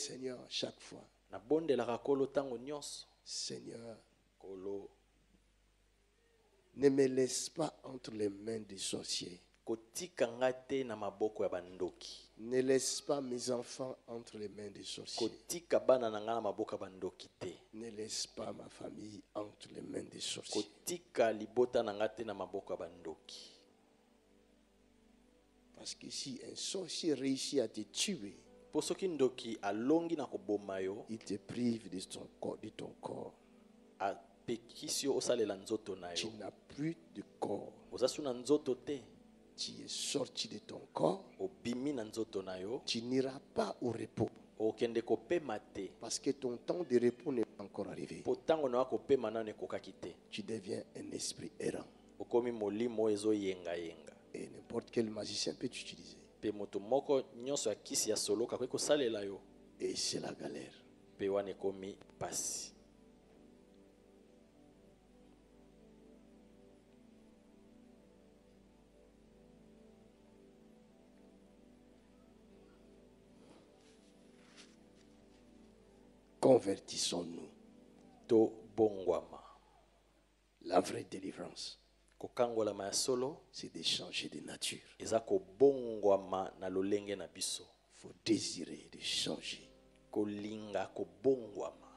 Seigneur, chaque fois. nabondelaka Nkolo ntango nyonso. Seigneur, Nkolo, ne me laisse pas entre les mains des sorciers. kotika nga te na maboko ya bandoki. Ne laisse pas mes enfants entre les mains des sorciers. Kotika bana na nga na maboko ya bandoki te. Ne laisse pas ma famille entre les mains des sorciers. Kotika libota na nga te na maboko ya bandoki. Parce que si un sorcier réussit à te tuer, Po soki ndoki alongi na koboma yo, il te prive de ton corps. apekisi yo osalela nzoto na Tu yo. n'as plus de corps. Ozasu na nzoto te, Tu es sorti de ton corps. obimi na nzoto na yo, Tu n'iras pas au repos. okende kopema te. Parce que ton temps de repos n'est pas encore arrivé. Po ntango na yo kopema nano ekokaki te. Tu deviens un esprit errant. Okomi molimo ezoyenga-yenga. Et n'importe quel magicien peut t'utiliser. Pe moto moko nyonso ya kisi ya solo kakoki kosalela yo. Et c'est la galère. Pe wana ekomi pasi. Convertissons-nous. To bongwama. La vraie délivrance, Kokangolama ya solo c'est de changer de nature. eza kobongwama na lolenge na biso. Il faut désirer de changer. Kolinga kobongwama.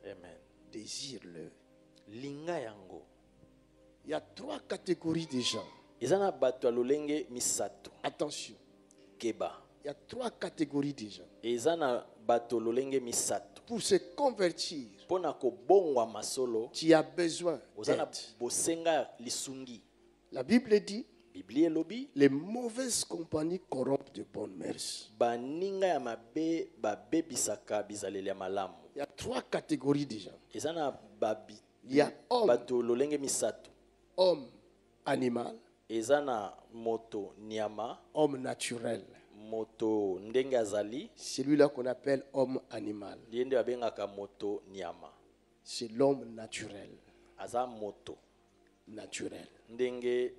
Amen. Désire-le. Linga yango. Il y a 3 catégories de gens. Eza na bato ya lolenge misato. Attention, Keba. il y a 3 catégories de gens. Eza na bato lolenge misato. Pour se convertir, Pona kobongwama solo, tu as besoin ozana d'aide. bosenga lisungi. La Bible dit, Biblia elobi les mauvaises compagnies corrompent de bonnes mœurs. baninga ya mabe babebisaka bizaleli ya malamu. Il y a 3 catégories de gens. Eza na Il y a homme, bato lolenge misato. homme animal, Eza na moto nyama, homme naturel. moto ndenge azali, Celui-là qu'on appelle homme animal, ndiende babengaka moto nyama. c'est l'homme naturel. Aza moto Naturel. ndenge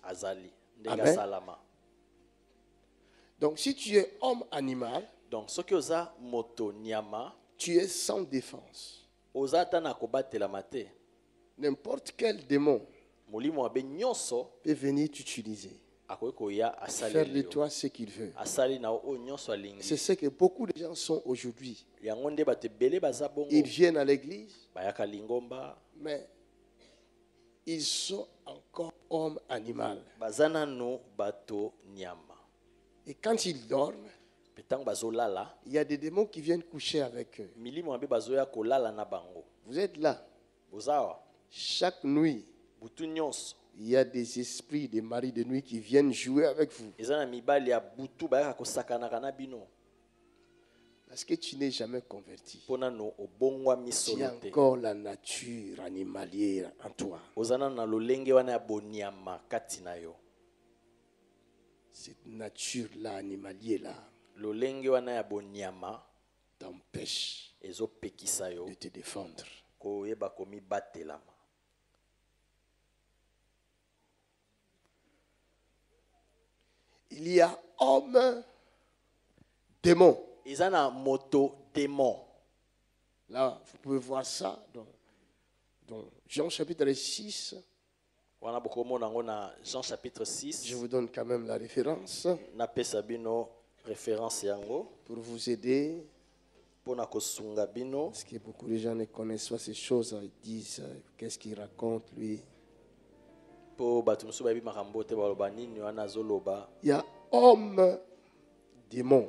azali, ndenge Amen. asalama. Donc si tu es homme animal, Donc soki oza moto nyama, tu es sans défense. oza ata na kobatelama te. N'importe quel démon Molimo mabe nyonso peut venir t'utiliser, akoki koya faire asaleli de yo. toi ce qu'il veut. Asali na oyo nyonso C'est alingi. ce que beaucoup de gens sont aujourd'hui. Yango nde bato ebele baza bongo. Ils viennent à l'église, Bayaka lingomba, mais ils sont encore hommes animal. baza nanu bato nyama. Et quand ils dorment, Pe ntango bazolala, il y a des démons qui viennent coucher avec eux. milimo mabe bazoya kolala na bango. Vous êtes là. Bozawa, Chaque nuit, butu nyonso. il y a des esprits, des maris de nuit qui viennent jouer avec vous. Eza na mibali ya butu bayaka kosakanaka na bino. Parce que tu n'es jamais converti. Pona no obongwami Tu solo as te. encore la nature animalière en toi. Ozana na lolenge wana ya bonyama kati na yo. Cette nature-là, animalière-là, Lolenge wana ya bonyama t'empêche ezopekisa yo de te défendre. koyeba komibatelama. Il y a homme, démon. Eza na moto démon. Là, vous pouvez voir ça dans Jean chapitre 6. Wana bokomona ngo na Jean chapitre 6. Je vous donne quand même la référence Napesa bino référence yango pour vous aider. pona kosunga bino. Parce que beaucoup de gens ne connaissent pas ces choses. Ils disent, qu'est-ce qu'il raconte lui? Po bato mosusu bayebi makambo te baloba nini wana azoloba. Il y a homme, démon.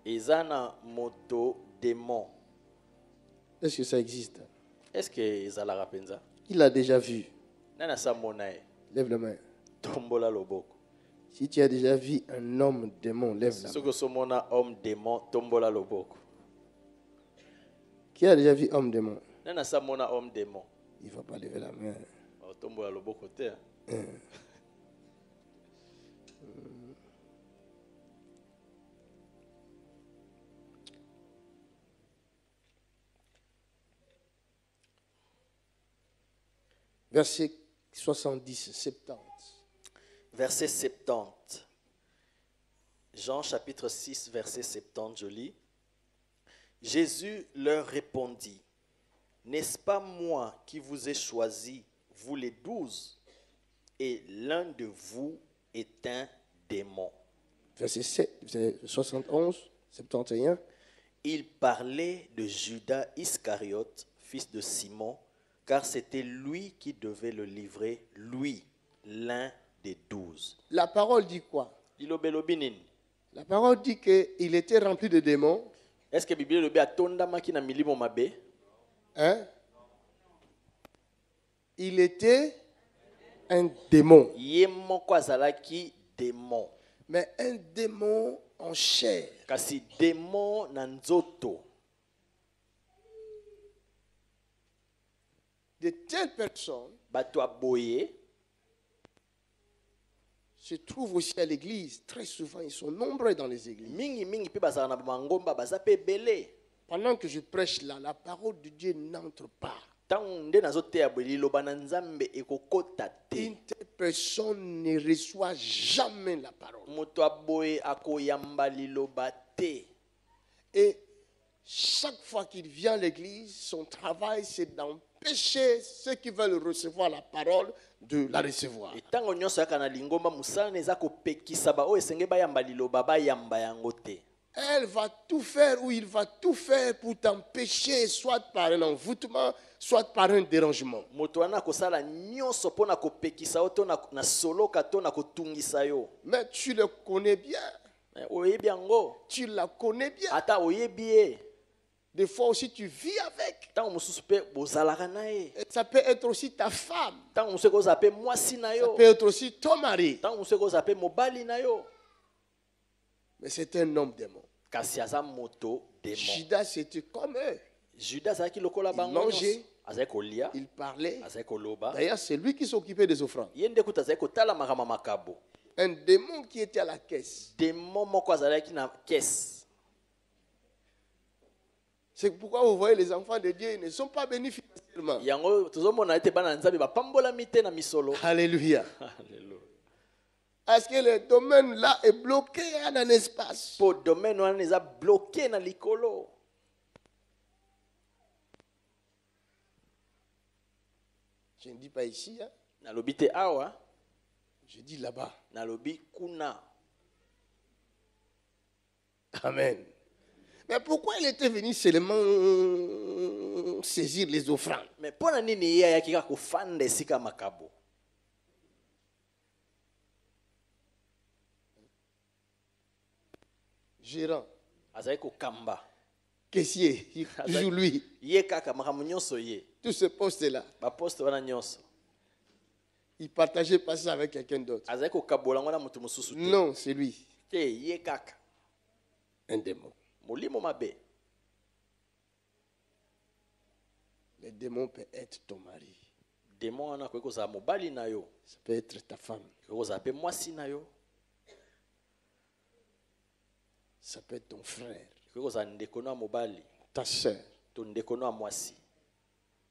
Eza na moto démon. Est-ce que ça existe? Est-ce que ezalaka penza? Il a déjà vu. Nani asamona ye? Lève la main. Tombola loboko. Si tu as déjà vu un homme démon, lève la main. Soki osomona homme démon, tombola loboko. Qui a déjà vu homme démon? Nani asamona homme démon? Il ne va pas lever la main. Tombola loboko te. Verset 70, 70. Verset 70. Jean chapitre 6, verset 70, je lis. Jésus leur répondit, n'est-ce pas moi qui vous ai choisi, vous les 12, et l'un de vous est un démon. Verset 7, verset 71, 71. Il parlait de Judas Iscariote, fils de Simon, car c'était lui qui devait le livrer, lui, l'un des 12. La parole dit quoi? Lilobelobi nini? La parole dit qu'il était rempli de démons. Est-ce que Bible lobi atondamaki na milimo mabe? Hein? Il était un démon. Ye moko azalaki démon. Mais un démon en chair. Kasi démon na nzoto. De telles personnes Bato aboye se trouvent aussi à l'église. Très souvent, ils sont nombreux dans les églises. mingi mingi pe bazala na bangomba baza pe belé. Pendant que je prêche là, la parole de Dieu n'entre pas. Tango nde nazoteya boye liloba na nzambe ekokota te. Une telle personne ne reçoit jamais la parole. Moto aboye akoyamba liloba te. Et chaque fois qu'il vient à l'église, son travail c'est d'empêcher ceux qui veulent recevoir la parole de la recevoir. Etango nyonso yaka na lingomba musala eza kopekisa ba oyo esenge bayamba liloba bayamba yango te. Elle va tout faire ou il va tout faire pour t'empêcher, soit par un envoûtement, soit par un dérangement. Moto wana kosala nyonso pona kopekisa o to na soloka to na kotungisa yo. Mais tu le connais bien. Oyebi yango. Tu la connais bien. Ata oyebi ye. Des fois aussi tu vis avec. Tango mosusu pe bozalaka na ye. Et ça peut être aussi ta femme. Tango mosusu kozala pe mwasi na Ça yo. peut être aussi ton mari. Tango mosusu kozala pe mobali na yo. Mais c'est un homme démon. Kasi aza moto démon. Judas c'était comme eux. Judas azalaki lokola bango mangeait, nyonso. Azalaki kolia, Il parlait. azalaki koloba. D'ailleurs, c'est lui qui s'occupait des offrandes. Ye nde kuta azalaki kotala makambo makabo. Un démon qui était à la caisse. Démon moko azalaki na caisse. C'est pourquoi vous voyez les enfants de Dieu, ils ne sont pas bénis financièrement. Yango tozomona ete bana nzambe bapambolami te na misolo. Alléluia. Alléluia. Est-ce que le domaine là est bloqué dans un espace? Po domaine wana eza bloqué na likolo. Je ne dis pas ici, hein. Nalobi te awa, Je dis là-bas. nalobi kuna. Amen. Mais pourquoi il était venu seulement saisir les offrandes? Mais pona nini ye ayaki kaka kofanda esika makabo? Gérant, Azalaki kokamba. caissier, toujours lui. Ye kaka makambo nyonso ye. Tous ces postes-là, Baposte wana nyonso. il ne partageait pas ça avec quelqu'un d'autre. Azalaki kokabola ngo na moto mosusu te. Non, c'est lui, Te ye kaka. un démon. Molimo mabe. Le démon peut être ton mari. Démon wana koki kozala mobali na yo. Ça peut être ta femme. Koki kozala pe mwasi na yo. Ça peut être ton frère, Koki kozala ndeko no ya mobali. ta soeur. To ndeko no ya mwasi.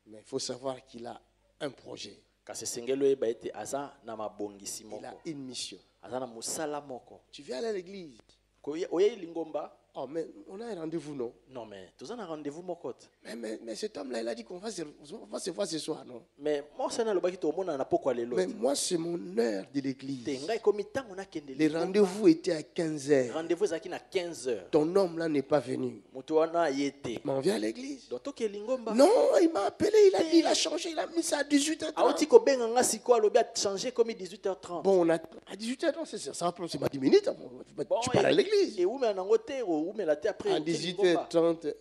Mais il faut savoir qu'il a un projet. Kasi esengeli oyeba ete aza na mabongisi Il a moko. une mission. Aza na mosala moko. Tu viens aller à l'église. Oyei lingomba? Oh, mais on a un rendez-vous, non? Non mais toza na rendez-vous moko te. Mais cet homme-là, il a dit qu'on va on va se voir ce soir, non? Mais mwasi wana alobaki tomona na pokwa lelo Mais te. moi, c'est mon heure de Te l'église. ngai komi ntango nakende Les lingomba. rendez-vous étaient à 15 heures. Rendez-vous ezalaki na 15h. Ton homme là n'est pas venu. Moto wana aye te. Mais on vient à l'église. Donc toke lingomba. Non, il m'a appelé, il a dit, il a changé, il a mis ça à 18h30. Auti kobenga nga siko alobi a changé comme 18h30. Bon, on a, à 18h30, c'est ma 10 minutes. Hein. Tu pars à l'église. Et où mais nango te ou mais la te après. À 18h30,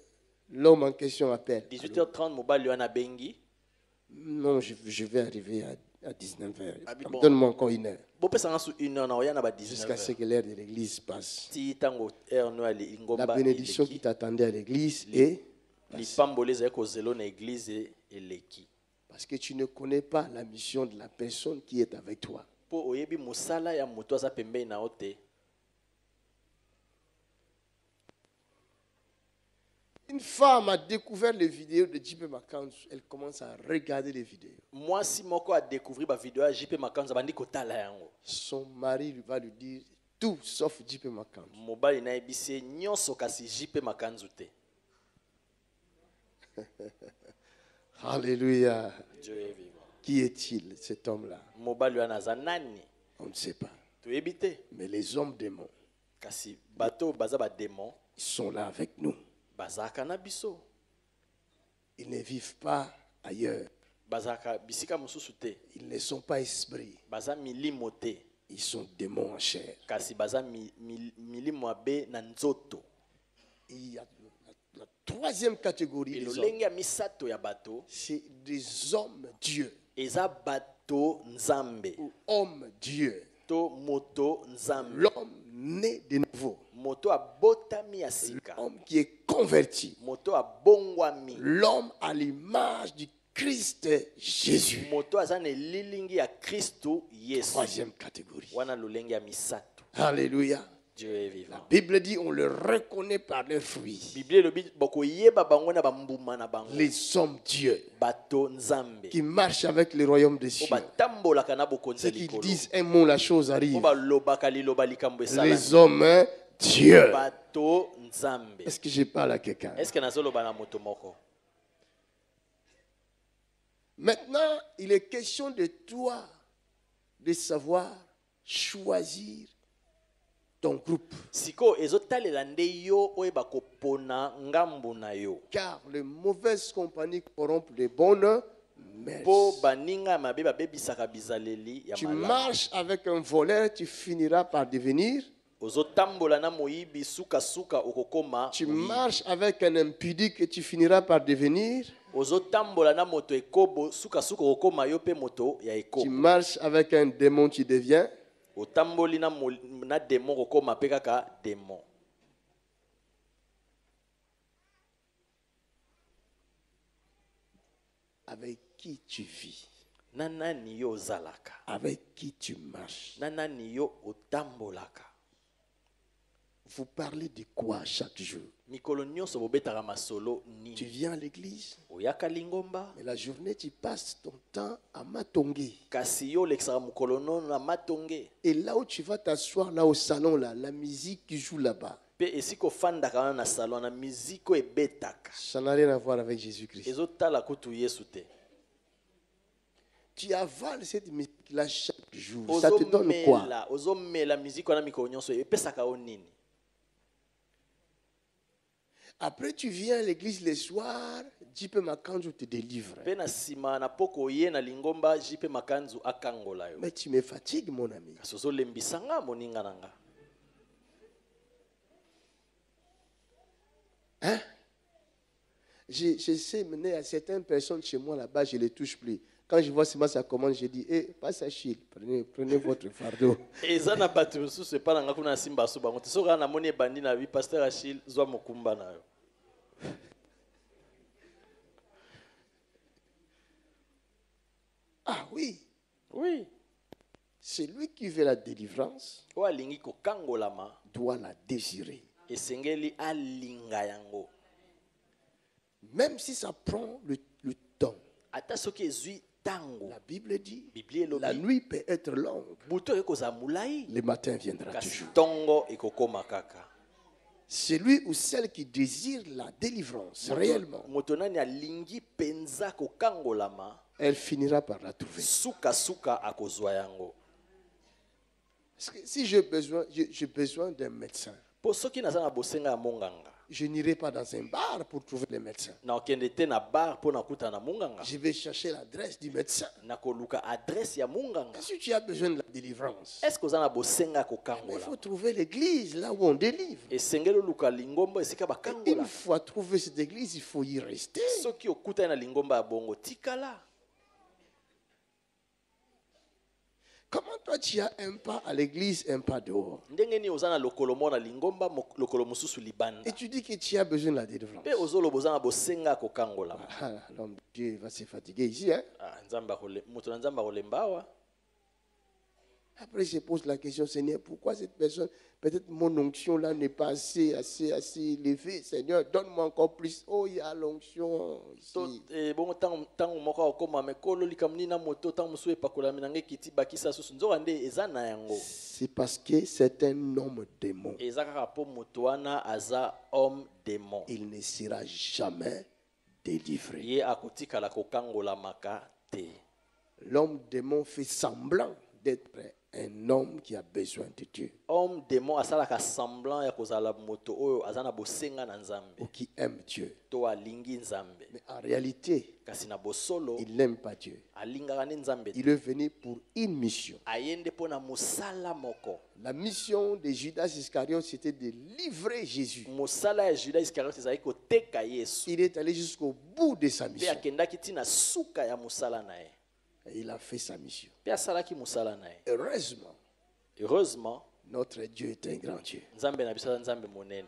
l'homme en question appelle. 18h30 mobali wana bengi. Non, je vais arriver à 19h. Ah, bon. Donne-moi encore une heure. Bo pesa nga su 1h na oya na ba Jusqu'à ce 19h. que l'heure de l'église passe. Ti tango heure no ali lingomba. La bénédiction qui t'attendait à l'église est Lipambole za ko zelo na église eleki. parce que tu ne connais pas la mission de la personne qui est avec toi. Po oyebi musala ya moto aza pembeni na ote. Une femme a découvert les vidéos de JP Makanzu. Elle commence à regarder les vidéos. Mwasi moko a découvrir ba vidéo ya JP Makanza bandi kotala yango. Son mari va lui dire tout sauf JP Makanzu. Mobali na ebise nyonso kasi JP Makanzu te. Alléluia. Dieu est vivant. Qui est-il, cet homme-là? Mobali wana aza nani? On ne sait pas. Toyebi te. Mais les hommes démons, Kasi bato baza ba démon ils sont là avec nous. bazaka na biso. Ils ne vivent pas ailleurs. Bazaka bisika mususu te. Ils ne sont pas esprits. Baza milimo te. Ils sont démons en chair. Kasi baza milimo abe na nzoto. Il y a la troisième catégorie des hommes. Elolenge ya misato ya bato C'est des hommes Dieu eza bato nzambe ou hommes Dieu. to moto nzambe. L'homme né de nouveau. Moto abotami ya sika. L'homme qui est converti. Moto abongwami. L'homme à l'image du Christ Jésus. Moto aza na lilingi ya Kristo Yesu. Troisième catégorie. Wana lolenge ya misato. Alléluia. Dieu est vivant. La Bible dit on le reconnaît par leurs fruits. Bible lobi bokoyeba bango na bambuma na bango. Les hommes Dieu Bato nzambe. qui marchent avec le royaume des cieux. Batambolaka na bokonzi Ceux qui likolo. disent un mot, la chose arrive. Balobaka liloba likambo esala. Les hommes Dieu. Bato nzambe. Est-ce que je parle à quelqu'un? Est-ce que nazoloba na moto moko? Maintenant, il est question de toi de savoir choisir ton groupe. Siko ezotalela nde yo oyeba kopona ngambu na yo. Car les mauvaises compagnies corrompent les bonnes mœurs. Po baninga mabe babebisaka bizaleli ya Tu malamu. marches avec un voleur, tu finiras par devenir. Ozotambola na moyibi suka suka okokoma. Tu marches avec un impudique et tu finiras par devenir. Ozotambola na moto ekobo suka suka okokoma yo pe moto ya Tu ekobo. marches avec un démon, tu deviens. Otamboli na démon okokoma pe kaka démon. Avec qui tu vis, Nanani yo ozalaka. avec qui tu marches. Nanani yo otambolaka. Vous parlez de quoi chaque jour? Mikolo nyonso bobetaka masolo Tu nini? viens à l'église, Oyaka lingomba. mais la journée tu passes ton temps à matonguer. Kasi yo lekisaka mokolo nono na matonge. Et là où tu vas t'asseoir, là au salon, là, la musique qui joue là-bas, Pe esiko fandaka wana na salon na miziko ebetaka. ça n'a rien à voir avec Jésus-Christ. Ezotala kutu Yesu te. Tu avales cette musique-là chaque jour. Ça te donne quoi? Ozomela miziko wana mikolo nyonso epesaka o nini? Après, tu viens à l'église le soir, Jipe Makanjo te délivre. Pe na sima na poko ye na lingomba jipe makanzu akangola yo. Mais tu me fatigues, mon ami. Kasi ozolembisanga moninga nanga. Hein? J'essaie de mener à certaines personnes chez moi là-bas, je ne les touche plus. Quand je vois seulement ça commence, je dis, passe à Chile, prenez votre fardeau. Eza na bato mosusu epa nanga kuna simba so bango te soki na moni ebandi na bi pasteur Achille zwa mokumba na yo. Ah oui, Oui. celui qui veut la délivrance O alingi kokangolama doit la désirer. esengeli alinga yango. Même si ça prend le temps. Ata soki ezwi tango. La Bible dit, Biblie la elobi nuit peut être longue, buto ekozala molai le matin viendra kasi toujours. ntongo ekokoma kaka. Celui ou celle qui désire la délivrance réellement, Moto nani alingi penza kokangolama elle finira par la trouver. suka suka akozwa yango. Parce que si j'ai besoin d'un médecin, Po soki naza na bosenga ya monganga je n'irai pas dans un bar pour trouver le médecin. na okende te na bar mpo nakuta na monganga. Je vais chercher l'adresse du médecin. Nakoluka adresse ya monganga. Si tu as besoin de la délivrance, Est-ce que oza na bosenga il kokangola? faut trouver l'église là où on délivre. Esengeli oluka lingomba esika Et bakangola. une fois trouvé cette église, il faut y rester. Soki okutani na lingomba ya bongo tikala. Comment toi tu as un pas à l'église, un pas dehors? Ndenge ni oza na lokolo mo na lingomba lokolo mosusu libanda. Et tu dis que tu as besoin de la délivrance. Pe ozoloba oza na bosenga kokangola. Ah, l'homme de Dieu va se fatiguer ici. Hein? Moto na nzambe akolemba awa. Après, je pose la question, Seigneur, pourquoi cette personne, peut-être mon onction là n'est pas assez élevée. Seigneur, donne-moi encore plus. Oh, il y a l'onction ici. Bongo tango moko akoma mekolo likamni na moto tango mosu epakolami nange kiti bakisa susu nzoka nde eza na yango. C'est parce que c'est un homme démon. Eza kaka po moto wana aza homme démon. Il ne sera jamais délivrer. Ye akotikala kokangolamaka te. L'homme démon fait semblant d'être un homme qui a besoin de Dieu Homme démon asalaka semblant ya kozala moto oyo azana bosenga na nzambe. ou qui aime Dieu. To alingi nzambe. Mais en réalité, Kasi na bosolo il n'aime pas Dieu. alingaka ne nzambe. Il est venu pour une mission. Ayende pona musala moko. La mission de Judas Iscariote, c'était de livrer Jésus. Musala ya Judas Iscariote ezali koteka Yesu. Il est allé jusqu'au bout de sa Pe mission. akendaki tina suka ya musala na ye. Et il a fait sa mission. Pe asalaki musala na ye. Heureusement, Heureusement, notre Dieu est un grand Dieu. nzambe na biso nzambe monene.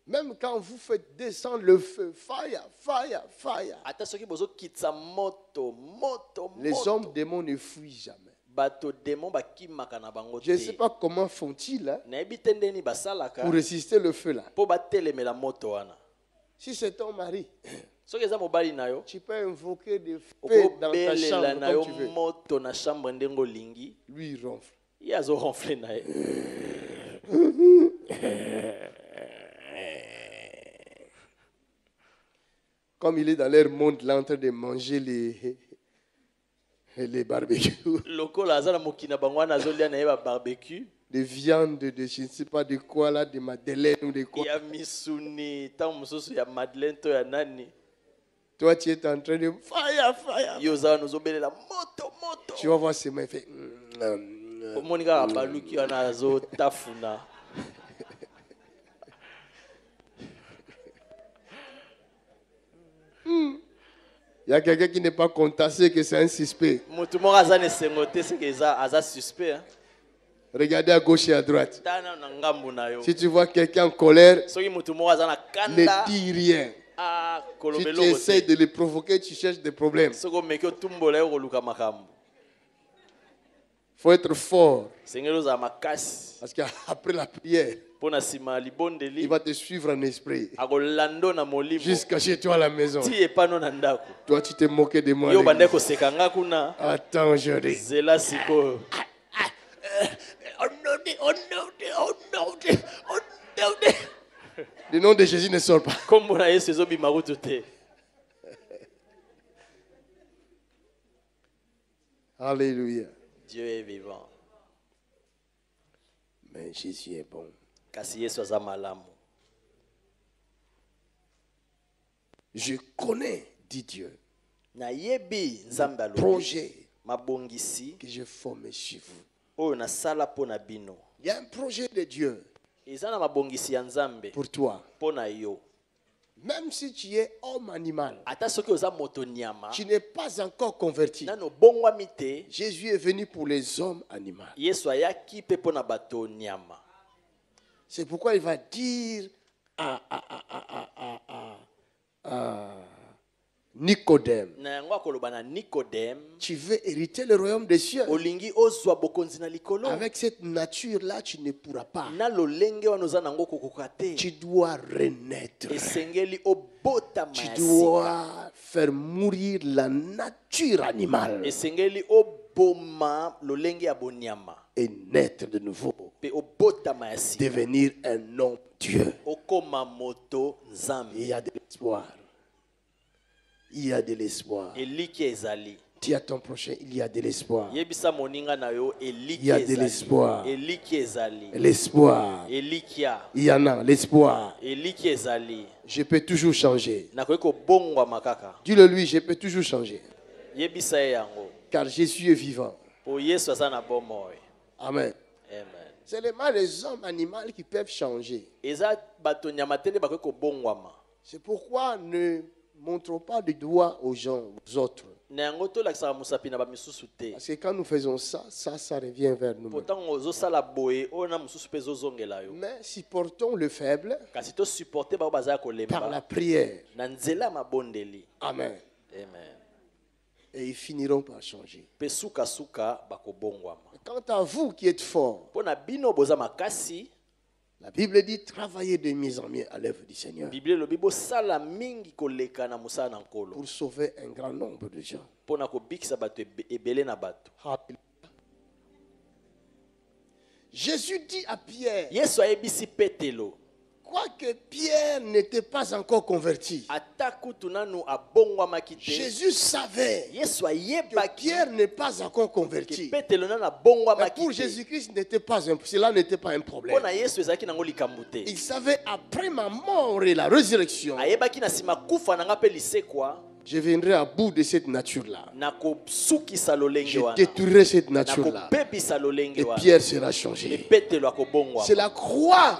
Même quand vous faites descendre le feu, fire, fire, fire, Ata soki bozo kitsa moto, moto, les moto. hommes démons ne fuient jamais. Bato démon bakimaka na bango Je ne te. sais pas comment font-ils hein, Nayebi te ndeni basalaka pour résister le feu là. po batelemela moto wana. Si c'est ton mari, Soki eza mobali na yo, tu peux invoquer des feux dans ta okobelela chambre na yo comme tu veux. moto na chambre ndenge olingi, Lui, il ronfle. ye azoronfle na ye. Comme il est dans leur monde là en train de manger les barbecues, Lokola aza na mokili na bango wana azolia na ye ba barbecue, des viandes, de je ne sais pas de quoi là, de madeleine ou de quoi. ya misuni, ntango mosusu ya Madeleine to ya nani. Toi, tu es en train de fire, fire. Yo oza wana ozobelela moto, moto. Tu vas voir ses mains, il fait. Omoni kaka baluki wana azotafuna. Il y a quelqu'un qui n'est pas contassé, que c'est un suspect. Moto moko aza na esengo te seke aza suspect. Hein? Regardez à gauche et à droite. Tana na ngambu na yo. Si tu vois quelqu'un en colère, Soki moto moko aza na ne kanda dis rien. a Si kolobe tu essaies lokote. de le provoquer, tu cherches des problèmes. Soko meki otumbola yo koluka makambo. Il faut être fort. Sengeli ozala makasi. Parce qu'après la prière, Pona sima ya il libondeli va te suivre en esprit. akolando na molimo. Jusqu'à chez toi à la maison. Ti epano na ndako. Toi, tu t'es moqué de moi. Yo l'église. bandeko koseka nga kuna. Attends, aujourd'hui. Zela sikoyo. Le nom de Jésus ne sort pas. Kombo na Yesu ezobima kutu te. Alléluia. Dieu est vivant. Mais Jésus est bon. Kasi Yesu aza malamu. Je connais, dit Dieu, Nayebi nzambe alobi projet mabongisi que j'ai formé chez vous. oyo nasala mpo na bino. Il y a un projet de Dieu Eza na mabongisi ya nzambe pour toi. mpo na yo. Même si tu es homme animal, Ata soki oza moto nyama, tu n'es pas encore converti. nano bongwami te, Jésus est venu pour les hommes animaux. Yesu ayaki mpe mpo na bato nyama. C'est pourquoi il va dire à Nicodème, Na yango akoloba na Nicodème, tu veux hériter le royaume des cieux. olingi ozwa bokonzi na likolo. Avec cette nature-là, tu ne pourras pas. Na lolenge wana oza nango kokoka te. Tu dois renaître. Esengeli obotama Tu ya sika. dois faire mourir la nature animale Esengeli oboma lolenge ya bonyama. et naître de nouveau. Pe obotama ya sika. Devenir un homme Dieu. Okoma moto nzambe. Il y a de l'espoir. Il y a de l'espoir. Eliki ezali. Dis à ton prochain, il y a de l'espoir. Yebisa moninga na yo Il eliki y a de ezali. l'espoir. Eliki ezali. L'espoir. Elikia. Il y en a, l'espoir. Eliki ezali. Je peux toujours changer. Nakoki kobongwa makaka. Dis-le lui, je peux toujours changer. Yebisa ye yango. Car Jésus est vivant. Po Yesu aza na bomoi. Amen. Amen. C'est seulement les hommes animaux qui peuvent changer. Eza bato nyama te nde bakoki kobongwama. C'est pourquoi ne montrons pas du doigt aux gens, aux autres. Na yango tolakisaka mosapi na bamisusu te. Parce que quand nous faisons ça, ça revient vers nous. Pourtant ozosala boye oyo na mosusu mpe ezozongela yo. Mais supportons le faible Kasi tosupporte bao bazala par la kolemba prière. na nzela ya mabondeli. Amen. Amen. Et ils finiront par changer. Mpe sukasuka bakobongwama. Quant à vous qui êtes forts, Mpo na bino boza makasi, la Bible dit travaillez de mieux en mieux à l'œuvre du Seigneur Bible elobi bosala mingi koleka na mosala na nkolo. pour sauver un grand nombre de gens. Mpo na kobikisa bato ebele na bato. Jésus dit à Pierre, Yesu ayebisi Petelo. quoique Pierre n'était pas encore converti, Ata kutu nanu abongwamaki te. Jésus savait Yesu que ayebaki Pierre n'est pas encore ke converti. Petelo nanu Mais abongwamaki pour te. Jésus-Christ, cela n'était pas un problème. Mpona Yesu ezalaki nango likambo te. Il savait après ma mort et la résurrection, Ayebaki na sima kufa nanga pe lisekwa je viendrai à bout de cette nature-là. na kosukisa lolenge Je wana. détruirai cette Na nature-là. kobebisa lolenge Et wana. Pierre sera Et changé. Petelo akobongwa. C'est la croix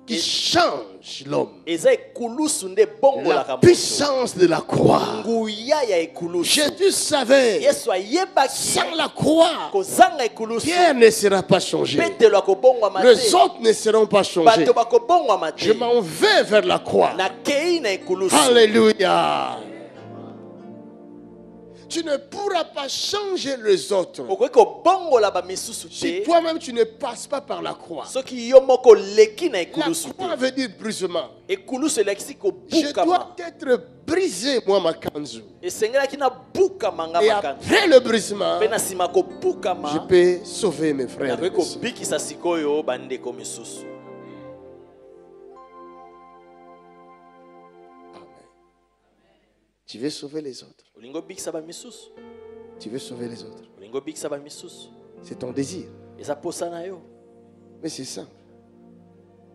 qui change l'homme. Eza ekulusu nde bongolaka La moto. puissance de la croix. Nguya ya ekulusu. Jésus savait, Yesu ayebaki sans la croix, kozanga ekulusu. Pierre ne sera pas changé. Petelo akobongwama te. Les autres ne seront pas changés. Bato bakobongwama te. Je m'en vais vers la croix. Nakei na ekulusu. Alléluia. Tu ne pourras pas changer les autres Okoki kobongola bamisusu si te. toi-même tu ne passes pas par la croix. Soki yo moko leki na La ekulusu croix te. veut dire brisement. Ekulusu elakisi Je dois kobukama. être brisé, moi, ma kanzu. Esengelaki na bukama nga Et makanza. après le brisement, Mpe na nsima je kobukama peux sauver mes frères. et nakoki mes sœurs. kobikisa sikoyo bandeko misusu. Amen. Tu veux sauver les autres. Olingo bikisa bamisusu. Tu veux sauver les autres. Olingo bikisa bamisusu. C'est ton désir. Eza posa na yo. Mais c'est simple.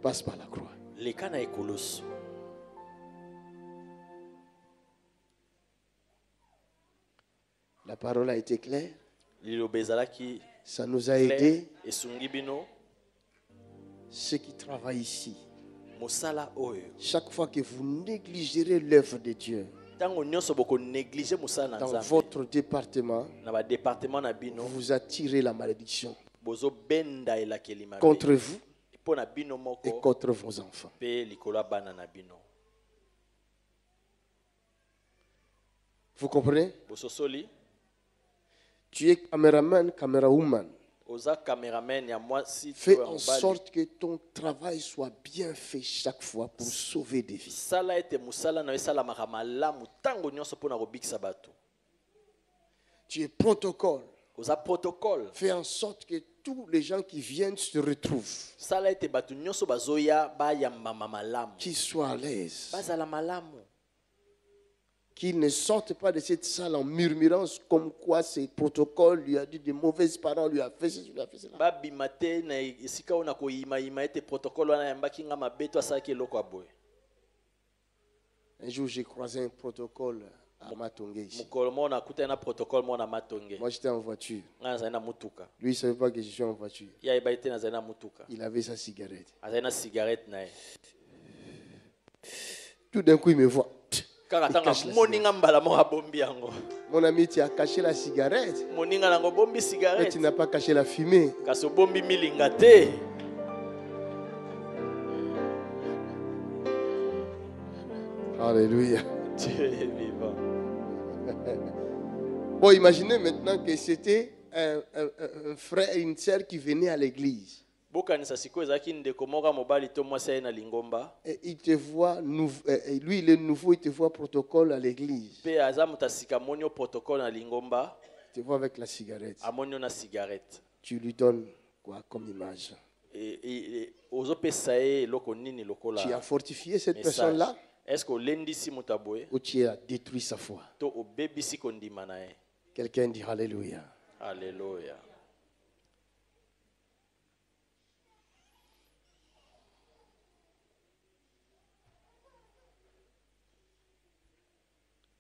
Passe par la croix. Leka na ekulusu. La parole a été claire. Liloba ezalaki Ça nous a clair. aidés. Esungi bino. Ceux qui travaillent ici. Mosala oyo. Chaque fois que vous négligerez l'œuvre de Dieu Tango nyonso boko négliger mosala na dans Nzambe. votre département, Na ba département na bino. vous attirez la malédiction Bozo benda elakeli mabe. contre vous Mpo na bino et moko. contre vos enfants. Pe likolo bana na bino. Vous comprenez? Bososoli. Tu es caméraman, camérawoman. Oza cameraman ya mwasi. Fais to ya en mobali. sorte que ton travail soit bien fait chaque fois pour sauver des vies. Sala ete musala na esala malamu tango nyonso pona kobikisa bato. Tu es protocole. Oza protocole. Fais en sorte que tous les gens qui viennent se retrouvent, Sala ete bato nyonso bazoya bayamba malamu. qu'ils soient à l'aise, Bazala malamu. qu'ils ne sortent pas de cette salle en murmurant comme quoi ce protocole lui a dit de mauvaises paroles, lui a fait ceci, lui a fait cela. Babima te na esika ona koyima ete protocole wana yambaki nga mabeto asalaki eloko aboye. Un jour, j'ai croisé un protocole à Matongue ici. Mokolo mona akuta na protocole mona matonge. Moi, j'étais en voiture. Nga nazali na mutuka. Lui, il ne savait pas que je suis en voiture. Ya yeba ete nazali na mutuka. Il avait sa cigarette. Azali na cigarette na ye. Tout d'un coup, il me voit. Kaka Il tanga cache la moninga mbala mo abombi yango. Mon ami, tu as caché la cigarette, Moninga nango bombi mais cigarette. tu n'as pas caché la fumée. Kasi obombi milinga te. Alléluia. Dieu est vivant. Bon, imaginez maintenant que c'était un frère et une sœur qui venaient à l'église. Bokanisa siko ezalaki ndeko moko mobali to mwasi aye na lingomba. Et il te voit, lui il est nouveau, il te voit protocole à l'église. Pe aza mutasika monyo protocole na lingomba. Il te voit avec la cigarette. Amonyo na cigarette. Tu lui donnes quoi comme image? Ozopesa ye eloko nini lokola Tu as fortifié cette message. personne-là Est-ce que olendisi mutu aboye ou tu as détruit sa foi? to obebisi kondima na ye? Quelqu'un dit Alléluia. Alléluia.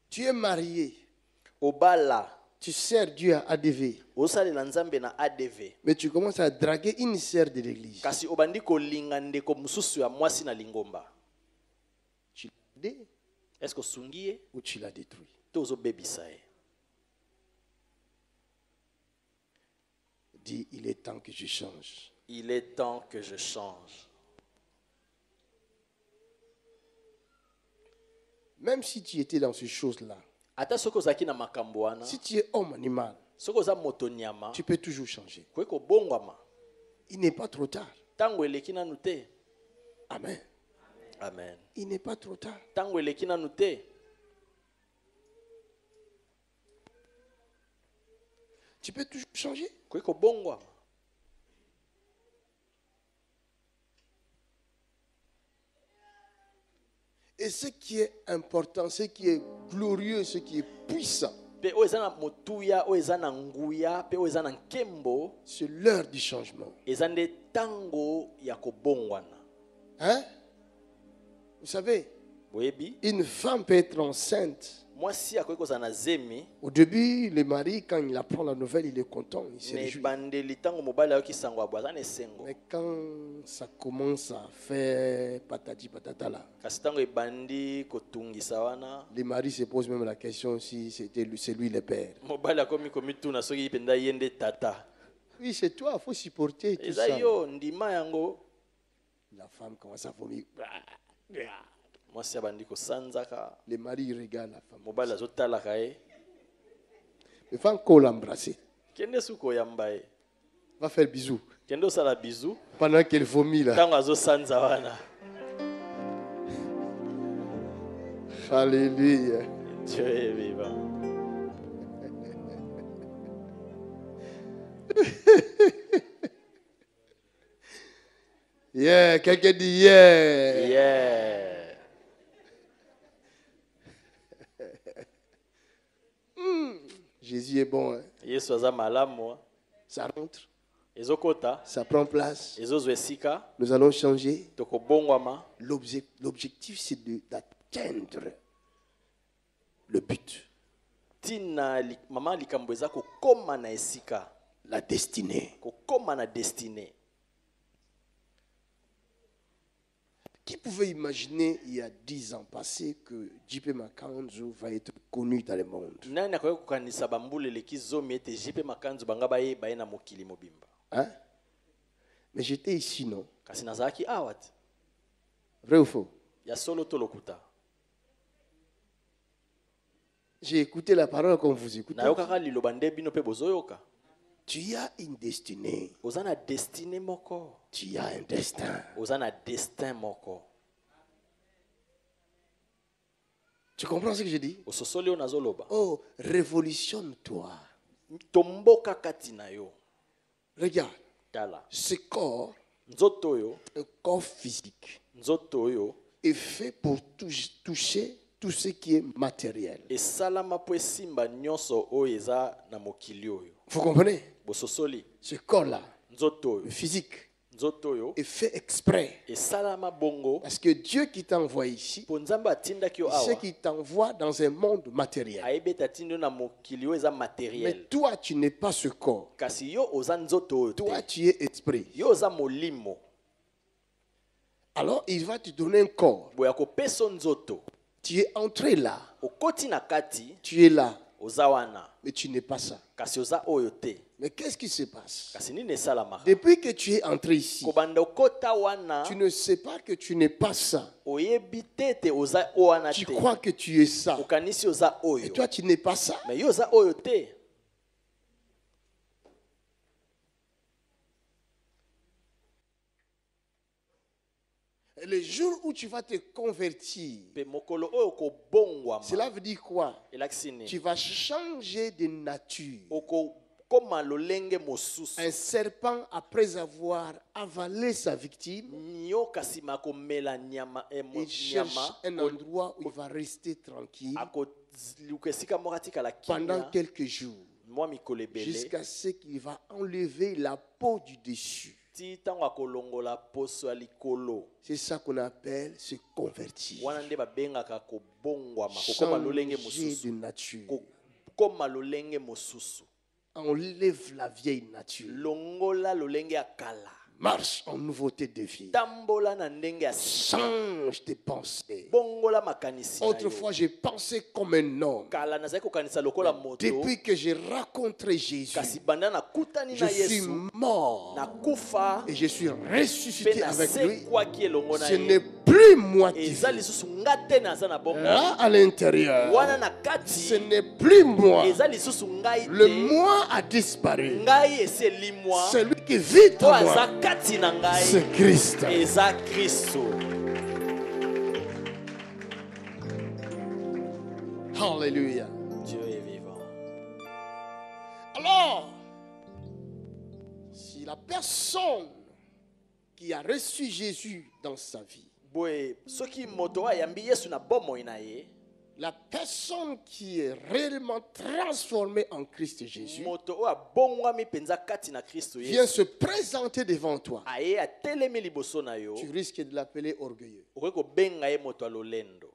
Tu es marié, Obala tu sers Dieu à ADV, osalela nzambe na ADV. mais tu commences à draguer une sœur de l'église. Kasi obandi kolinga ndeko mususu ya mwasi na lingomba. Tu l'as aidé Est-ce que osungi ye ou tu l'as détruit? to ozobebisa ye? Dis, il est temps que je change. Il est temps que je change. Même si tu étais dans ces choses-là, Ata soki ozalaki na makambo wana, si tu es homme animal, soki oza moto nyama, tu peux toujours changer. koki kobongwama. Il n'est pas trop tard. Tango eleki nanu te. Amen. Amen. Il n'est pas trop tard. Tango eleki nanu te. Tu peux toujours changer. Koki kobongwama. Et ce qui est important, ce qui est glorieux, ce qui est puissant, Pe oyo eza na motuya, oyo eza na nguya, pe oyo eza na nkembo, c'est l'heure du changement. eza nde tango ya kobongwana. Hein? Vous savez, Boyebi, une femme peut être enceinte. mwasi akoki kozala na zemi, Au début, le mari, quand il apprend la nouvelle, il est content, il se na réjouit. ebandeli tango mobali ayoki sango abwa aza na esengo. Mais quand ça commence à faire patati patata là, Kasi tango ebandi kotungisa wana, le mari se pose même la question si c'est lui le père. mobali akomi komituna soki mpenza ye nde tata. Oui, c'est toi, il faut supporter tout Eza ça. yo ndima yango. La femme commence à vomir. Mwasi abandi kosanzaka, Le mari regarde la femme. mobali azotalaka ye. Le femme qu'on l'embrasser. Kende suki oyamba ye, Va faire bisous. kende osala bizu Pendant qu'elle vomit là. ntango azosanza wana. Alléluia. Dieu est vivant. Yeah, quelqu'un dit yeah. Yeah. Jésus est bon. Hein? Yesu aza malamu, Ça rentre, ezokota, ça prend place. ezozwa esika, Nous allons changer. tokobongwama. L'objectif, c'est d'atteindre le but, Tina mama likambo eza kokoma na esika, la destinée. kokoma na destinée. Qui pouvait imaginer il y a 10 ans passés que JP Makanzo va être connu dans le monde? Nani akoki kokanisa bambula eleki zomi ete JP Makanzu banga bayeba ye na mokili mobimba? Hein? Mais j'étais ici, non? Kasi nazalaki awa te. Vrai ou faux? Ya solo to lokuta. J'ai écouté la parole comme vous écoutez. Nayokaka liloba nde bino pe bozoyoka. Tu as une destinée. Oza na destinée moko. Tu as un destin. Oza na destin moko. Tu comprends ce que je dis? Ososoli oyo nazoloba. Oh, révolutionne-toi. Tomboka kati na yo. Regarde, Tala. ce corps, Nzoto oyo, un corps physique, nzoto oyo, est fait pour toucher tout ce qui est matériel. esalama po esimba nyonso oyo eza na mokili oyo. Vous comprenez? Bososoli. Ce corps-là, Nzoto oyo, le physique, nzoto oyo, est fait exprès. esalama bongo. Parce que Dieu qui t'envoie ici, Po nzambe atindaki yo c'est awa. qui t'envoie dans un monde matériel. Ayebeta atindi yo na mokili oyo eza Mais matériel. toi, tu n'es pas ce corps. Kasi yo oza nzoto oyo Toi, te. tu es esprit. Yo oza molimo. Alors, il va te donner un corps. Boya kopesa nzoto. Tu es entré là. Okoti na kati, Tu es là. oza wana. Mais tu n'es pas ça. Kasi oza oyo te. Mais qu'est-ce qui se passe? Kasi nini esalamaka? Depuis que tu es entré ici, Kobanda okota wana, tu ne sais pas que tu n'es pas ça. oyebi te ete oza oyo wana Tu te. crois que tu es ça. Okanisi oza Et oyo. toi, tu n'es pas ça. Mais yo oza oyo te. Et le jour où tu vas te convertir, Pe mokolo oyo kobongwama. cela veut dire quoi? Elakisi nini? Tu vas changer de nature. Okokoma lolenge mosusu. Un serpent, après avoir avalé sa victime, Nyoka nsima komela nyama il cherche un endroit où il va rester tranquille akoluka esika moko atikala pendant kimia quelques jours, mwa mikolo ebele jusqu'à ce qu'il va enlever la peau du dessus. ti ntango akolongola poso ya likolo. C'est ça qu'on appelle se convertir. Wana nde babengaka kobongwama, kokoma lolenge Changer mosusu. de nature. Kokoma lolenge mosusu. Enlève la vieille nature. Longola lolenge ya kala. Marche en nouveauté de vie. Tambola na ndenge ya sika. Change tes pensées. Bongola makanisi na yo. Autrefois, j'ai pensé comme un homme. Kala nazali kokanisa lokola moto. Depuis que j'ai rencontré Jésus, Kasi banda nakutani je na suis Yesu. mort Nakufa. et je suis Pe ressuscité avec lui. nasekwaki elongo na Ce ye. n'est plus moi qui Eza vis. lisusu nga te naza na bomoi. Là, à l'intérieur, Wana na ce kati n'est plus moi. eza lisusu ngai Le te. moi a disparu. Ngai esi elimwa. Celui qui vit Po en aza moi, kati na ngai c'est Christ. eza Kristo. Alléluia. Dieu est vivant. Alors, si la personne qui a reçu Jésus dans sa vie boye soki moto ayambi Yesu na bomoi na ye, la personne qui est réellement transformée en Christ Jésus moto oyo abongwami penza kati na Kristo vient Yesu se présenter devant toi. aye atelemi liboso na yo, Tu risques de l'appeler orgueilleux. okoki kobenga ye moto ya lolendo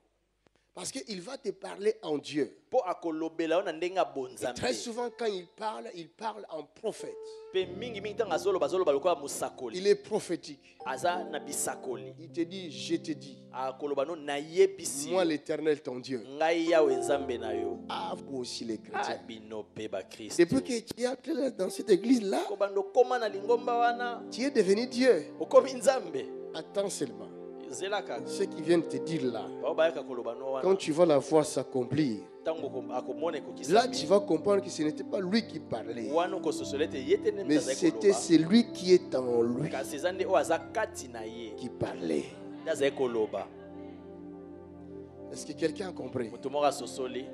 Parce qu'il va te parler en Dieu. mpo akolobela yo na ndenge ya Et bonzambe. très souvent, quand il parle en prophète. Mpe mingi ntango azoloba lokola mosakoli, Il est prophétique. aza na bisakoli, Il te dit, je te dis, akoloba no nayebisi moi yo, l'Éternel ton Dieu. ngai yawe nzambe na yo. Ah, vous aussi les chrétiens. Bino pe bakristo, Depuis que tu es entré dans cette église-là, kobanda okoma na lingomba wana tu es devenu Dieu. okomi nzambe. Attends seulement. Zela kaka Ce qui vient de te dire là, bao bayaka koloba no quand wana tu vas la voir s'accomplir, ntango akomona là ekokisa tu vas comprendre que ce n'était pas lui qui parlait, wana okososole ete ye te nde mais azali c'était koloba, celui qui est en lui kasi eza nde oyo aza kati na ye qui parlait. nde azali koloba. Est-ce que quelqu'un a compris? Moto moko asosoli,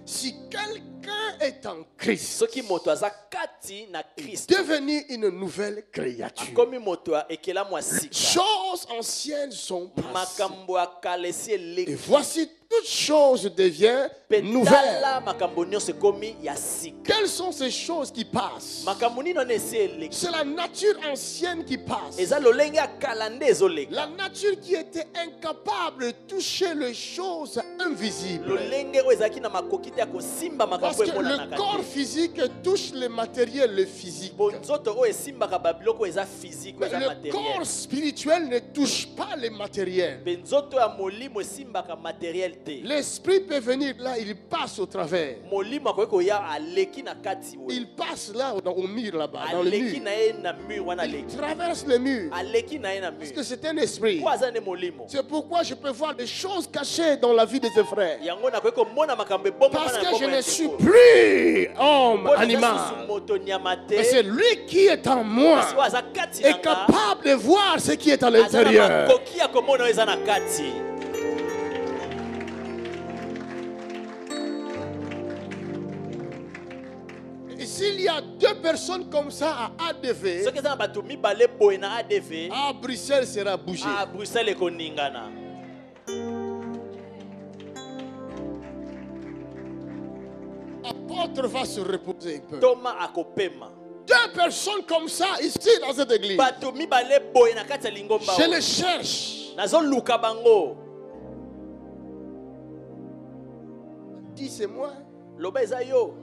Si quelqu'un est en Christ, soki moto aza kati na Kristo, devenu une nouvelle créature, akomi moto ya ekelamu ya sika, choses anciennes sont passées. makambo ya kala esi Et eleki, voici, toutes choses deviennent mpe nouvelles. tala makambo nyonso ekomi ya sika. Quelles sont ces choses qui passent? Makambo nini wana esi eleki, C'est la nature ancienne qui passe. eza lolenge ya kala nde ezoleka, La nature qui était incapable de toucher les choses invisibles. lolenge oyo ezalaki na makoki te ya kosimba Parce makambo que le emonanaka corps te. physique touche le matériel, le physique. Po nzoto oyo esimbaka babiloko oyo eza physique, oyo Mais eza le corps matériel. spirituel ne touche pas le matériel. Mpe nzoto ya molimo esimbaka materiel te. L'esprit peut venir là, il passe au travers. Molimo akoki koya aleki na kati oyo, Il passe là, au mur là-bas, dans le aleki mur. na ye na mur wana Il aleki, traverse le mur. aleki na ye na Parce mur, que c'est un esprit. po aza nde molimo. C'est pourquoi je peux voir des choses cachées dans la vie de ses frères. Yango nakoki komona makambo ebongama Parce na que je bomoi ne ya suis ndeko. plus homme, Po naza susu animal. moto nyama te, Mais c'est lui qui est en moi, kasi oyo aza kati na est nga, capable de voir ce qui est à aza na l'intérieur. makoki ya komona oyo eza na kati. Et s'il y a deux personnes comme ça à ADV, Soki eza na bato mibale boye na ADV, à Bruxelles sera bougé. à Bruxelles ekoningana. L'apôtre va se reposer un peu. Toma akopema. Deux personnes comme ça ici dans cette église, Bato mibale boye na kati ya lingomba je oyo. les cherche. Nazoluka bango. Dis c'est moi. Loba eza yo.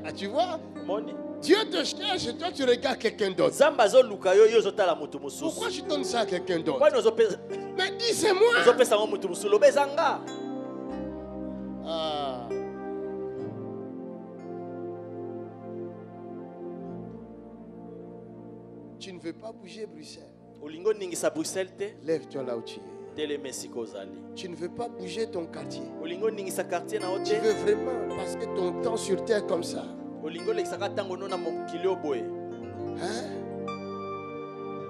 Ah, tu vois, Moni. Dieu te cherche et toi tu regardes quelqu'un d'autre. Nzambe azoluka yo, yo ozotala moto mosusu. Pourquoi tu donnes ça à quelqu'un d'autre? Kwani ozopesa Mais dis c'est moi. ngo moto mosusu, loba eza nga. Ah. Tu ne veux pas bouger Bruxelles. Olingo ningisa Bruxelles te, Lève-toi là où tu es. teleme sika ozali. Tu ne veux pas bouger ton quartier. Olingo ningisa quartier na yo Tu te, veux vraiment passer ton temps sur terre comme ça. olingo lekisaka ntango no na mokili oyo boye. Hein?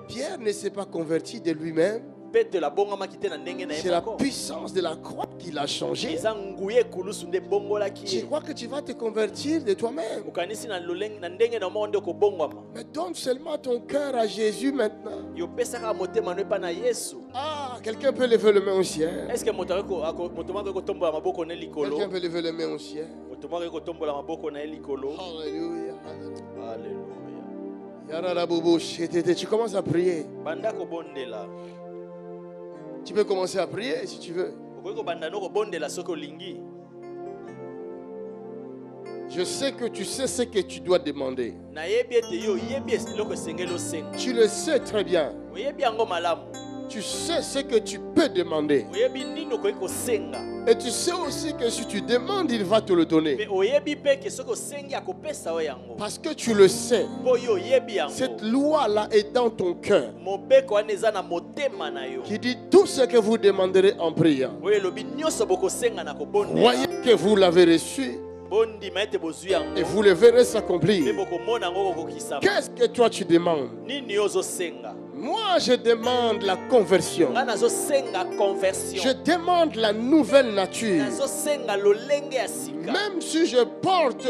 Pierre ne s'est pas converti de lui-même. Petelo abongamaki te na ndenge na ye C'est la moko. puissance de la croix qui l'a changé. Eza nguya ekulusu nde ebongolaki Tu ye. crois que tu vas te convertir de toi-même. Okanisi na lolenge na ndenge na moko nde okobongwama. Mais donne seulement ton cœur à Jésus maintenant. Yo pesaka motema no epa na Yesu. Ah, quelqu'un peut lever les mains au ciel. Est-ce que moto moko kotombola maboko na ye likolo? Quelqu'un peut lever les mains au ciel. Moto moko kotombola maboko na ye likolo? Alléluia. Alléluia. Yararabobo, chétété. Tu commences à prier. Banda kobondela. Tu peux commencer à prier si tu veux. Okoki kobanda no kobondela soki olingi. Je sais que tu sais ce que tu dois demander. Nayebi ete yo yebi eloko esengeli osenga. Tu le sais très bien. Oyebi yango malamu. Tu sais ce que tu peux demander. Oyebi nini okoki kosenga. Et tu sais aussi que si tu demandes, il va te le donner. Me oyebi mpe ke soki osengi akopesa yo yango. Parce que tu le sais. Mpo yo oyebi yango. Cette loi-là est dans ton cœur. Mobeko wana eza na motema na yo. Qui dit tout ce que vous demanderez en priant. Oyo elobi nyonso bokosenga na kobondela. Voyez que vous l'avez reçu Bondima ete bozwi et yango. vous le verrez Mpe s'accomplir. bokomona yango kokokisama. Qu'est-ce que toi tu demandes? Nini yo ozosenga? Moi, je demande la conversion. Nga nazosenga conversion. Je demande la nouvelle nature. Nazosenga lolenge ya sika. Même si je porte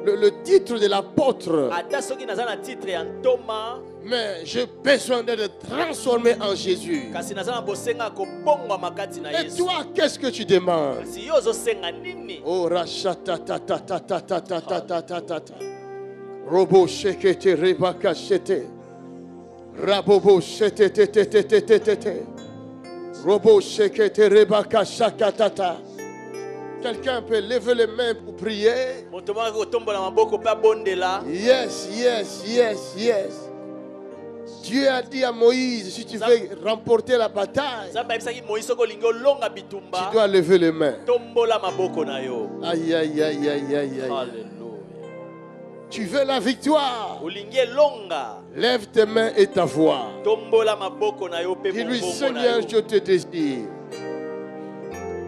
le titre de l'apôtre. ata soki naza na titre ya ntoma Mais j'ai besoin d'être transformé en Jésus. kasi naza na bosenga ya kobongwama kati na Et Yesu. toi, qu'est-ce que tu demandes? kasi yo ozosenga nini? Oh, rachatatatatatatatatatatata. Robo shekete rebaka shete. Rabobo shete te te te te te te te. Robo shekete rebaka shakatata. Quelqu'un peut lever les mains pour prier? moto moko kotombola maboko mpe abondela. Yes, yes, yes, yes. Dieu a dit à Moïse, si tu veux remporter la bataille, nzambe ayebisaki moïse soki olingi olonga tu bitumba dois lever les mains. tombola maboko na yo. Aïe, aïe, aïe, aïe, aïe, aïe. Alléluia. Tu veux la victoire? olingi elonga Lève tes mains et ta voix. tombola maboko na yo mpe Dis-lui, mobongo na Seigneur, yo. je te désire.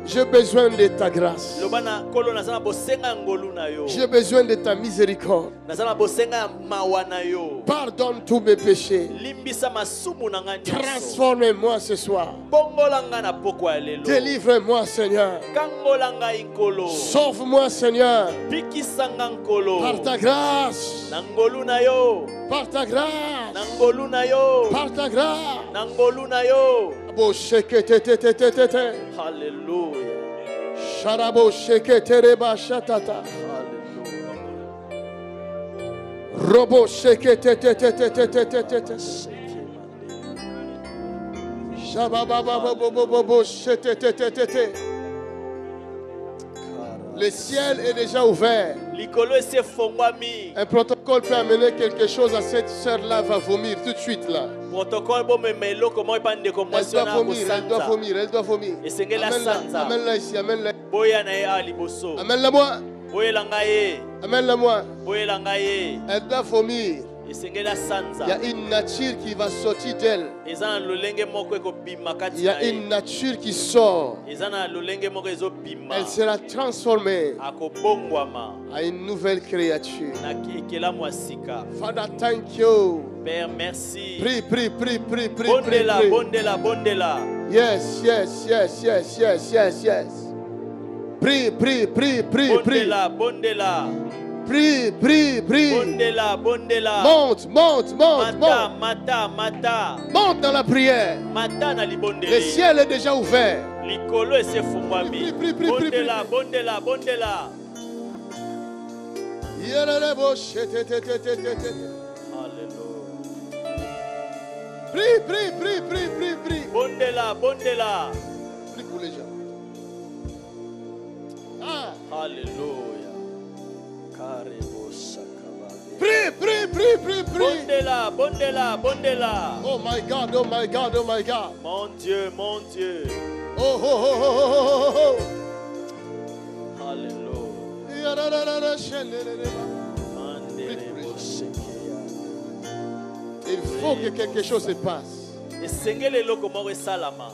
J'ai besoin de ta grâce. loba na nkolo naza na bosenga ya ngolu na yo. J'ai besoin de ta miséricorde. naza na bosenga ya mawa na yo. Pardonne tous mes péchés. limbisa masumu na ngai nyonso. Transforme-moi ce soir. bongola ngai na pokwa ya lelo. Délivre-moi, Seigneur. kangola ngai nkolo. Sauve-moi, Seigneur. bikisa ngai nkolo. Par ta grâce. na ngolu na yo. Par ta grâce. na ngolu na yo. Par ta grâce. na ngolu na yo. Bo sheke te te te te te te. Hallelujah. Sharabo sheke te reba shatata. Hallelujah. Robo sheke te te te te te te te te te. Shabababababobobo shete te te te te. Le ciel est déjà ouvert. likolo esi efongwami. Un protocole peut amener quelque chose à cette sœur-là, va vomir tout de suite là. protokole bomema eloko moko epa ndeko Elle mwasi doit wana vomir, elle doit akosanza. vomir, elle doit vomir. esengeli Amène-la, asanza. amène-la ici, amène-la. boya na ye awa liboso. Amène-la moi, boyela ngai ye. amène-la moi. boyela ngai ye. Elle doit vomir. esengeli Il y a asanza. une nature qui va sortir d'elle. eza na lolenge moko ekobima Il kati y na a ye. une nature qui sort. eza na lolenge moko ezobima. Elle sera transformée akobongwama à une nouvelle créature. na ekelamu ya sika. Father, thank you. Père, merci. Prie, prie, prie, prie, prie, prie, bondela prie. bondela bondela. Yes, yes, yes, yes, yes, yes, yes. Prie, prie, prie, prie, prie. bondela bondela. Prie, prie, prie. bondela bondela. Monte, monte, monte, mata monte. mata mata. Monte dans la prière. mata na Le libondeli. ciel est déjà ouvert. likolo esi efungwami. Prie, prie, prie, prie, bondela prie. bondela bondela. Yerelebo shete te te te te te. Alléluia. Prie, prie, prie, prie, prie, prie. bondela bondela. Prie pour les gens. Ah. Alléluia. Karebo sakabale. Prie, prie, prie, prie, prie. bondela bondela bondela. Oh my God, oh my God, oh my God. Mon Dieu, mon Dieu. Oh, oh, oh, oh, oh, oh, oh. Alléluia. Yararara sheleleleba. Mandelebo sekeya. Il faut que quelque chose se passe. esengeli eloko moko esalama.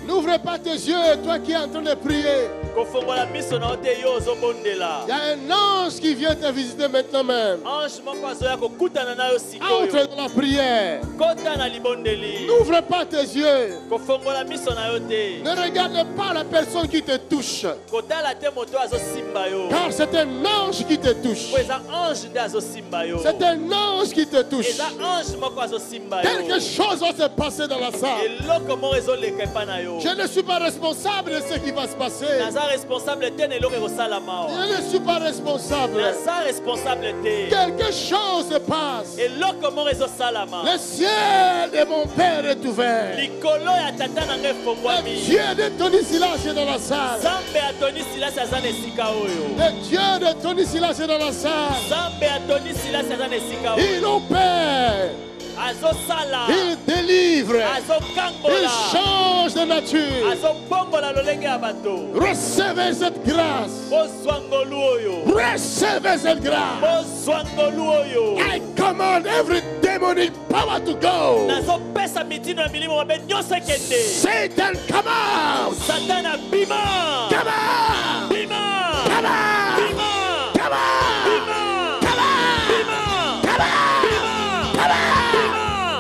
N'ouvre pas tes yeux, toi qui es en train de prier. kofongola miso na yo te yo ozobondela. Il y a un ange qui vient te visiter maintenant même. ange moko azoya kokutana na yo sikoyo. Entre dans la prière. kota na libondeli. N'ouvre pas tes yeux. kofongola miso na yo te. Ne regarde pas la personne qui te touche. kotala te moto azosimba yo. Car c'est un ange qui te touche. po eza ange nde azosimba yo. C'est un ange qui te touche. eza ange moko azosimba yo. Quelque chose va se passer dans la salle. eloko moko ezoleka epa na yo. Je ne suis pas responsable de ce qui va se passer. naza responsable te na eloko ekosalama Je awa. ne suis pas responsable. naza responsable te. Quelque chose se passe. eloko moko ezosalama. Le ciel de mon Père est ouvert. likolo ya tata na ngai Le efongwami. Dieu de Tony Silas est dans la salle. nzambe ya toni silasi aza na esika oyo. Le Dieu de Tony Silas est dans la salle. nzambe ya toni silasi aza na esika oyo. Il opère. azosala. Il délivre. Il azokangola. change de nature. azobongola lolenge ya bato. Recevez cette grâce. bozwa ngolu oyo. Recevez cette grâce. bozwa ngolu oyo. I command every demonic power to go. nazopesa mitino ya milimo mabe nyonso ekende. Satan, come out. satana bima. Come out. bima. Come out. bima. Come out. bima. Come out. bima. Come out. bima.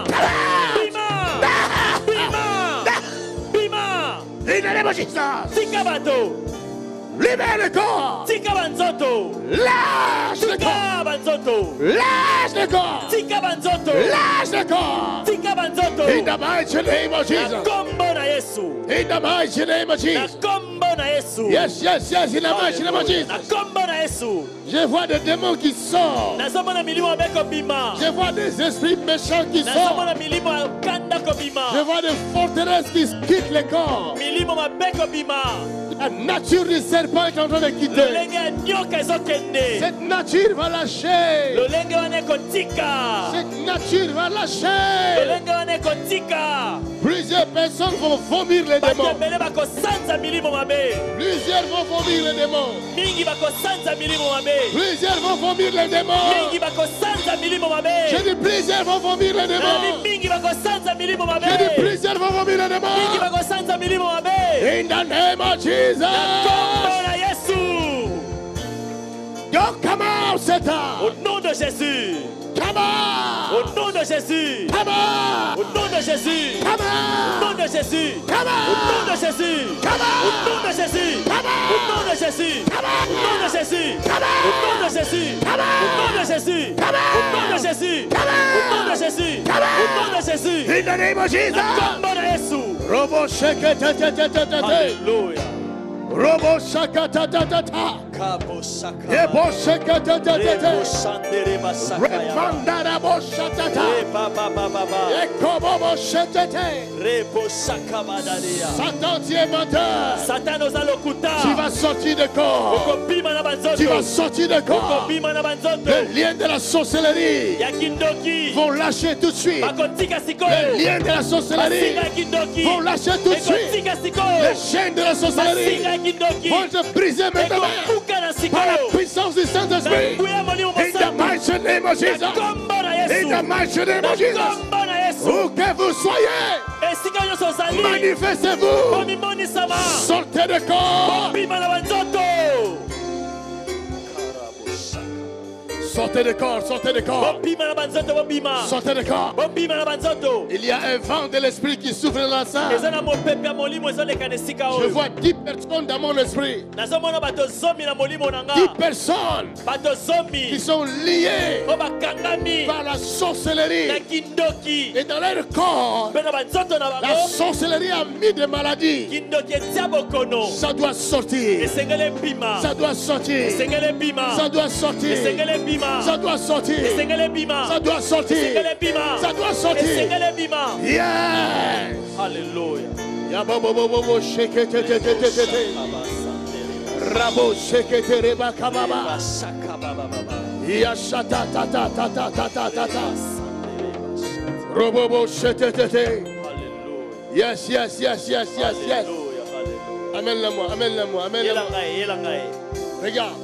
Come out. bima. bima. bima. In the name of Jesus. tika bato. Libère le corps. Tika banzoto. Lâche le corps. Tika banzoto. Lâche le corps. Tika banzoto. Lâche le corps. Tika banzoto. In the mighty name of Na Jesus. kombo na Yesu. In the mighty name of Na Jesus. kombo na Yesu. Yes, yes, yes. In the mighty name of Hallelujah. Na Jesus. kombo na Yesu. Je vois des démons qui sortent. Nazomona milimo abeko bima. Je vois des esprits méchants qui sortent. Nazomona milimo akanda ko bima. Je vois des forteresses qui quittent les corps. Milimo mabeko bima. La nature du serpent est en train de quitter. Lolenge ya nyoka ezokende. Cette nature va lâcher. Lolenge wana ekotika. Cette nature va lâcher. Lolenge wana ekotika. Plusieurs personnes vont vomir les Bato démons. ebele bakosanza milimo mabe. Plusieurs vont vomir les démons. Mingi bakosanza milimo mabe. Plusieurs vont vomir les démons. Mingi bakosanza milimo mabe. J'ai dit plusieurs vont vomir les Nani démons. mingi bakosanza milimo mabe. J'ai dit plusieurs vont vomir les Mingi démons. bakosanza milimo mabe. In the name of Jesus. Kombo na Yesu. Don't come out, Satan. Au nom de Jésus. Come Au out. nom de Jésus. Come out. Au nom de Jésus. Come Au nom out. de Jésus. Come Au nom out. de Jésus. Come Au out. nom de Jésus. Come Au nom out. de Jésus. Come Au nom de out. Jésus. Come Au nom de out. Jésus. Come Au nom de out. Jésus. Come Au nom de out. Jésus. Come Au nom de out. Jésus. Come Au nom de out. Jésus. In the name of Jesus. Kombo na Yesu. Robo shake ta ta ta ta ta ta. Hallelujah. Robo shaka ta ta ta ta. Kabo shaka. Yebo shake ta ta ta ta. Rebo shandere basaka ya. Remandara bo shata ta. Reba ba ba ba ba. Ekobo bo shete te. Rebo shaka badaria. Satan, tu es menteur. Satan oza lokuta. Tu vas sortir de corps. Okobima na banzoto. Tu vas sortir de corps. Okobima na banzoto. Les liens de la sorcellerie Ya kindoki. vont lâcher tout de suite. Bakotika Les sikoyo. liens de la sorcellerie Basinga kindoki. vont lâcher tout de suite. Ekotika sikoyo. Les chaînes de la sorcellerie Basinga kindoki. vont se briser maintenant Ekokuka na par la sikoyo. puissance du Saint-Esprit. Nakuya molimo In the mosantu. mighty name of Jesus. Na kombo na In Yesu. the mighty name Na of Jesus. kombo na Yesu. Où que vous soyez, Esika nyonso ozali. manifestez-vous. Bomimonisama. Sortez de corps. Bobima na banzoto. Sortez de corps. Sortez de corps. Bobima na banzoto bobima. Sortez de corps. Bobima na banzoto. Il y a un vent de l'esprit qui souffle dans la salle. Eza na mopepe ya molimo ezoleka na esika Je oyo. vois 10 personnes dans mon esprit. Nazomona bato zomi na molimo na 10 nga. personnes Bato qui zomi. sont liées O bakangami. par la Na sorcellerie. kindoki. Et dans leur corps, Mpe na banzoto na la bango. sorcellerie a mis des maladies. Kindoki etia bokono. Ça doit sortir. Esengele bima. Ça doit sortir. Esengele bima. Ça doit sortir. Esengele bima. Ça doit sortir. Esengele bima. Ça doit sortir. Esengele bima. Ça doit sortir. Esengele bima. Yes. Hallelujah. Ya bo bo bo bo bo shake te te te te te te. Rabo shake te reba kababa. Bashaka baba baba. Ya shata ta ta ta ta ta ta ta ta. Robo bo shake te te te. Hallelujah. Yes yes yes yes yes yes. Hallelujah. Hallelujah. Amène-le-moi, amène-le-moi, amène-le-moi. Yelangai, yelangai. Regarde.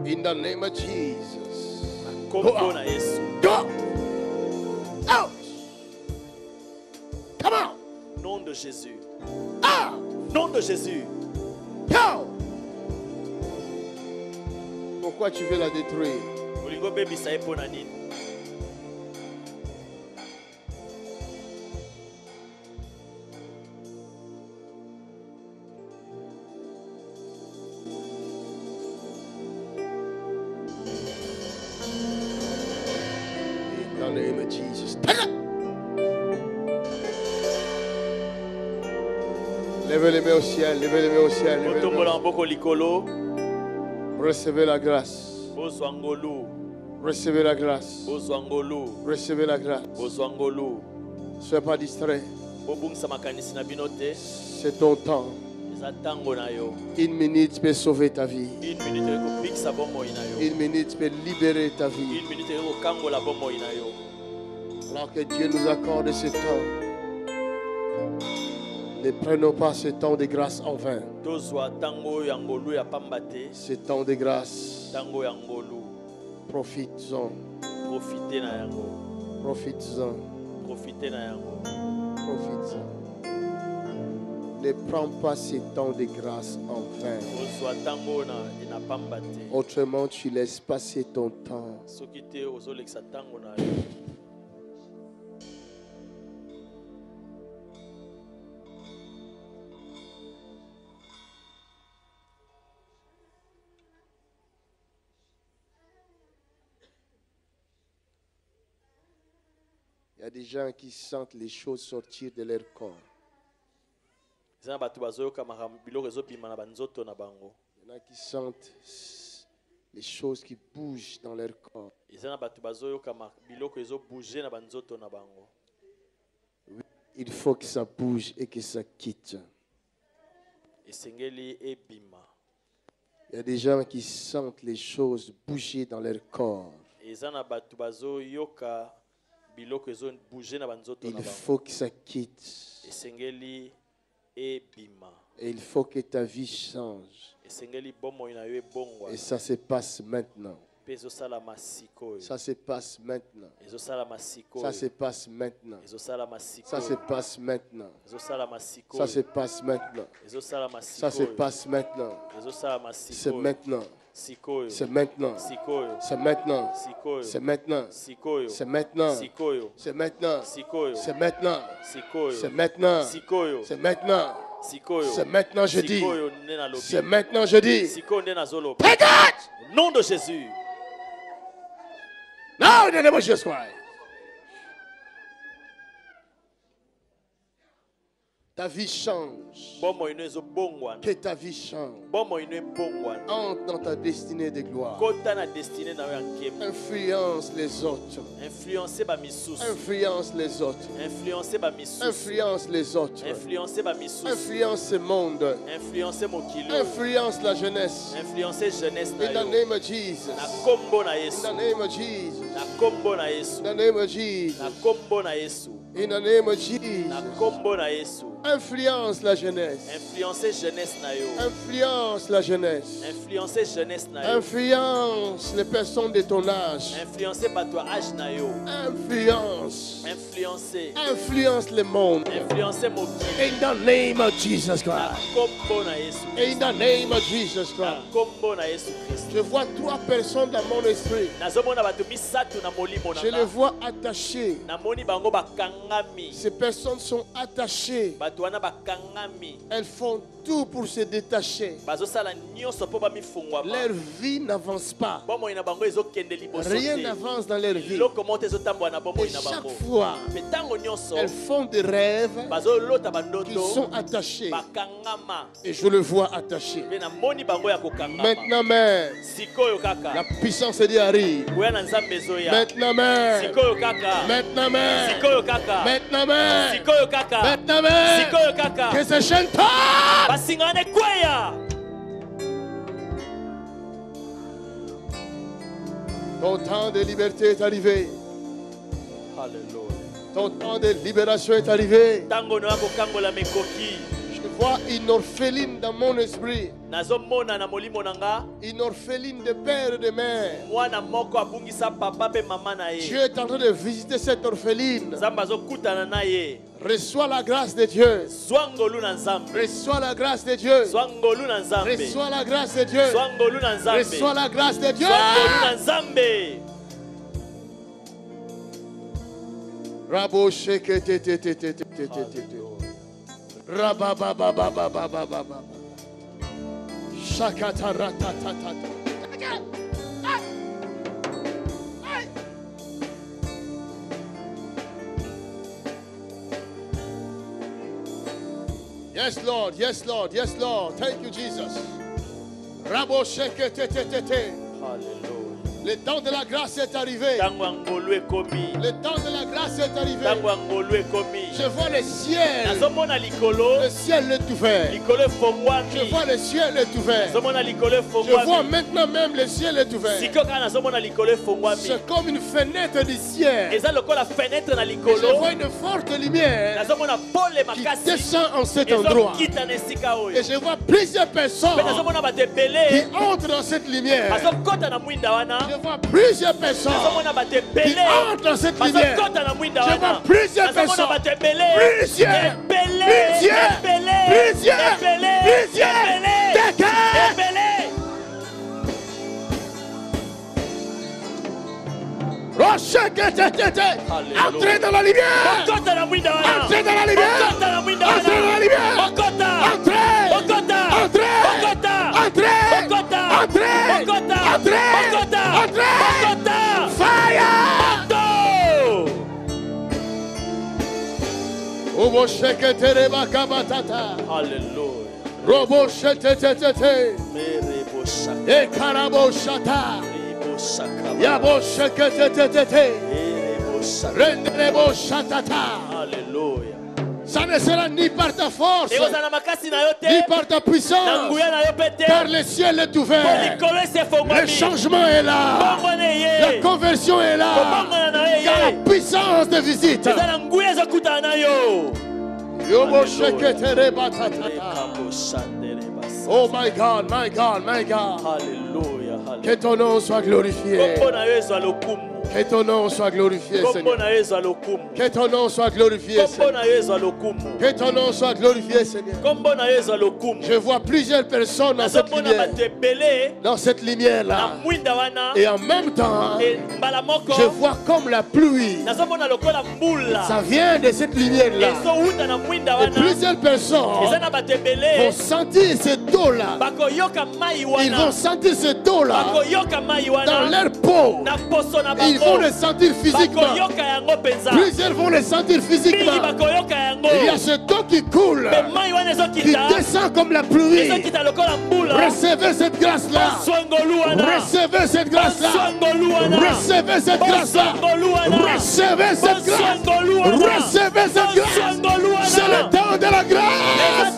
In the name of Jesus. Kombo na Yesu. Go out. Come on. Nom de Jésus. Out. Nom de Jésus. Go. Pourquoi tu veux la détruire? Olingo bebisa ye mpo na nini? In the name of Jesus. Levez les mains au ciel, levez les mains au ciel. Levez les mains Otombola au maboko likolo. ciel. Recevez la grâce. Bozwa ngolu. Recevez la grâce. Bozwa ngolu. Recevez la grâce. Bozwa ngolu. Sois pas distrait. Bobungisa makanisi na bino te. C'est ton temps. Eza ntango na yo. Une minute peut sauver ta vie. Une minute ekobikisa bomoi na yo. Une minute peut libérer ta vie. Une minute ekokangola bomoi na yo. Alors que Dieu nous accorde ce temps, ne prenons pas ce temps de grâce en vain. Tozwa ntango ya ngolu ya pamba te. Ce temps de grâce, Ntango ya ngolu. profites-en. Profite na yango. Profites-en. profiter na yango. Profite. Ne prends pas ces temps de grâce en vain. Ozwa tango na ina pamba te. Autrement, tu laisses passer ton temps. Soki te ozolekisa tango na yo. Il y a des gens qui sentent les choses sortir de leur corps. Il y en a qui sentent les choses qui bougent dans leur corps. Il faut que ça bouge et que ça quitte. Il y a des gens qui sentent les choses bouger dans leur corps. Il faut que ça quitte. Et il faut que ta vie change. Et ça se passe maintenant. Ça se passe maintenant. Ça se passe maintenant. Ça se passe maintenant. Ça se passe maintenant. Ça se passe maintenant. C'est maintenant. C'est maintenant. C'est maintenant. C'est maintenant. C'est maintenant. C'est maintenant. C'est maintenant. C'est maintenant. C'est maintenant. C'est maintenant, je dis. C'est maintenant, je dis. Take it! Au nom de Jésus. Now in the name of Jesus Christ. Ta vie change. Que ta vie change. Entre dans ta destinée de gloire. Influence les autres. Influence les autres. Influence les autres. Influence ce monde. Influence la jeunesse. In the name of Jesus. In the name of Jesus. In the name of Jesus. In the name of Jesus. Influence la jeunesse. Influence la jeunesse. Influence les personnes de ton âge. Influence le monde. In the name of Jesus Christ. In the name of Jesus Christ. Je vois 3 personnes dans mon esprit. Je les vois attachées. Ces personnes sont attachées. Elles font tout pour se détacher. Leur vie n'avance pas. Rien n'avance dans leur vie. Et chaque fois, elles font des rêves qui sont attachés. Et je le vois attaché. Maintenant même, la puissance de Dieu arrive. Maintenant même, maintenant même, maintenant même, maintenant même, que ces chaînes tombent. Ton temps de liberté est arrivé. Alléluia. Ton temps de libération est arrivé. Je vois une orpheline dans mon esprit. Une orpheline de père et de mère. Dieu est en train de visiter cette orpheline. Reçois la grâce de Dieu. Reçois la grâce de Dieu. Reçois la grâce de Dieu. Reçois la grâce de Dieu. Rabo sheke te te te te te te te te. Rababababababababa. Shakata ratatata. Yes, Lord. Yes, Lord. Yes, Lord. Thank you, Jesus. Rabo sheke te te te te. Hallelujah. Le temps de la grâce est arrivé. Le temps de la grâce est arrivé. Je vois le ciel. Le ciel est ouvert. Je vois le ciel est ouvert. Je vois maintenant même le ciel est ouvert. C'est comme une fenêtre du ciel. Et je vois une forte lumière qui descend en cet endroit. Et je vois plusieurs personnes qui entrent dans cette lumière. Je vois plusieurs personnes qui entrent dans cette lumière. Je vois plusieurs personnes. Plusieurs. Entrez dans la lumière. Entrez dans la lumière. Entrez dans la lumière. Entrez. Fire. Obo shekete bakabatata. Alléluia. Robo shete. E karabo shata. Yabo shekete. Renderebo shatata. Alléluia. Ça ne sera ni par ta force, ni par ta puissance, car le ciel est ouvert. Le changement est là. La conversion est là. Car la puissance de visite. Oh my God, my God, my God. Alléluia. Que ton nom soit glorifié. Que ton nom soit glorifié, Seigneur. Que ton nom soit glorifié, Seigneur. Que ton nom soit glorifié, Seigneur. Je vois plusieurs personnes dans cette lumière. Dans cette lumière-là. Et en même temps, je vois comme la pluie. Ça vient de cette lumière-là. Et plusieurs personnes vont sentir cette eau-là. Ils vont sentir cette eau-là dans leur peau. Ils vont le sentir physiquement. Plusieurs vont le sentir physiquement. Il y a cette eau qui coule, qui descend comme la pluie. Recevez cette grâce-là. Recevez cette grâce-là. Recevez cette grâce-là. Recevez cette grâce. Recevez cette grâce. C'est le temps de la grâce.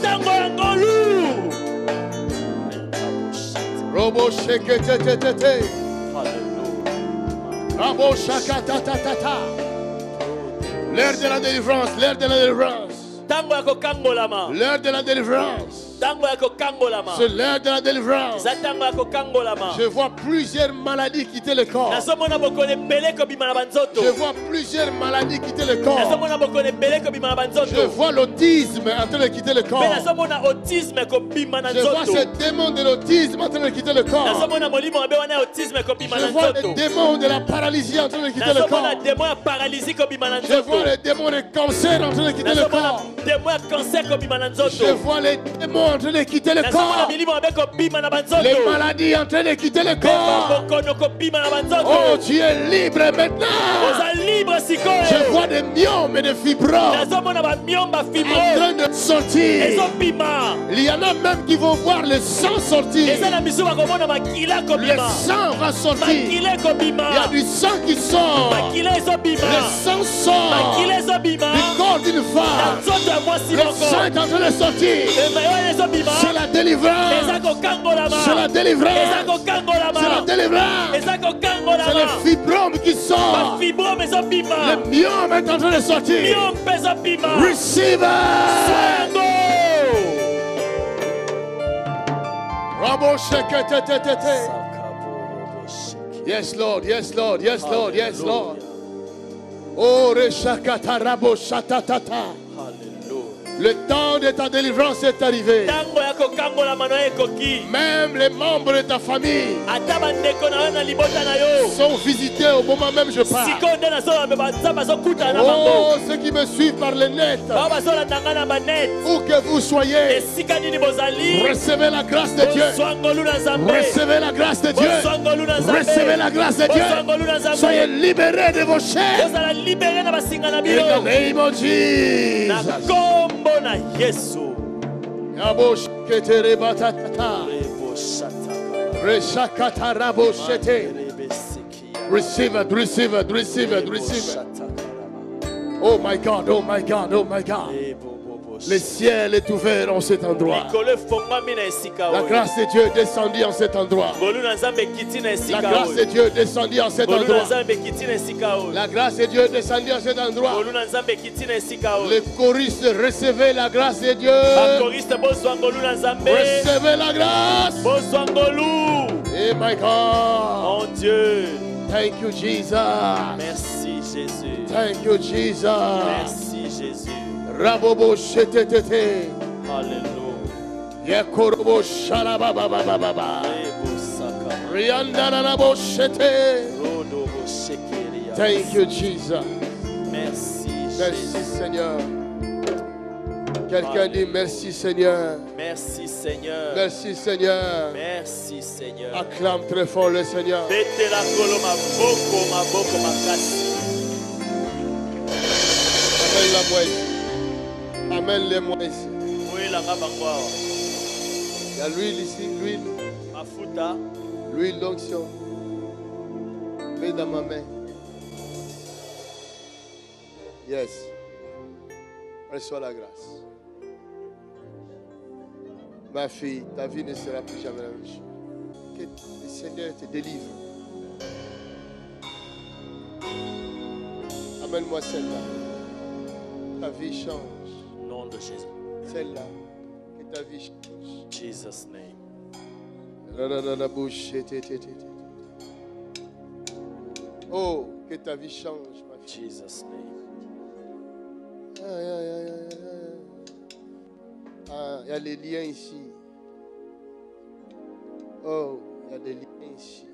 Robo shekete. Rabo shakatatata. L'heure de la délivrance, l'heure de la délivrance. L'heure de la délivrance. C'est l'heure de la délivrance. Je vois plusieurs maladies quitter le corps. Je vois plusieurs maladies quitter le corps. Je vois l'autisme en train de quitter le corps. Je vois ce démon de l'autisme en train de quitter le corps. Je vois le démon de la paralysie en train de quitter le corps. Je vois le démon de cancer en train de quitter le corps. Je vois les démons en train de quitter le corps. Les maladies en train de quitter le corps. Oh, tu es libre maintenant. Je vois des myomes et des fibromes en train de sortir. Il y en a même qui vont voir le sang sortir. Le sang va sortir. Il y a du sang qui sort. Le sang sort du corps d'une femme. Le sang est en train de sortir. C'est la délivrance. C'est la délivrance. C'est la délivrance. C'est le fibrome qui sort. Le myome est en train de sortir. Receive. Yes, Lord. Yes, Lord. Yes, Lord. Yes, Lord. Oh, reshakata rabo shatatata. Le temps de ta délivrance est arrivé. Même les membres de ta famille sont visités au moment même où je parle. Oh, ceux qui me suivent par le net, où que vous soyez, recevez la grâce de Dieu. Recevez la grâce de Dieu. Recevez la grâce de Dieu. Soyez libérés de vos chaînes. In the name of Jesus. Yabosh ketere batata. Reshakata rabo shete. Receive it, receive it, receive it, receive it. Oh my God, oh my God, oh my God. Le ciel est ouvert en cet endroit. La grâce de Dieu est descendue en cet endroit. La grâce de Dieu est descendue en cet endroit. La grâce de Dieu est descendue en cet endroit. Les choristes, recevez la grâce de Dieu. Recevez la grâce. Hey, my God. Mon Dieu. Thank you, Jesus. Merci Jésus. Thank you, Jesus. Merci Jésus. Rabobo shetetete. Alléluia. Yakorobo shalabababababa. Rebo saka. Riandanabo shete. Rodobo shekeria. Thank you, Jesus. Merci Merci, Jésus. Seigneur. Quelqu'un dit merci, Seigneur. Merci Seigneur. Merci, Seigneur. Merci Seigneur. Acclame très fort le Seigneur. Bete la kolo maboko makasi. Amène-la-moi ici. Amène-les-moi ici. Oelanga bangwa. Il y a l'huile ici, l'huile. Mafuta. L'huile d'onction. Mets dans ma main. Yes. Reçois la grâce. Ma fille, ta vie ne sera plus jamais la même chose. Que le Seigneur te délivre. Amène-moi celle-là. Ta vie change. Au nom de Jésus. Celle-là. Que ta vie change. Jesus name. Oh, que ta vie change, ma fille. Jesus name. Ah, il y a les liens ici. Oh, il y a des liens ici.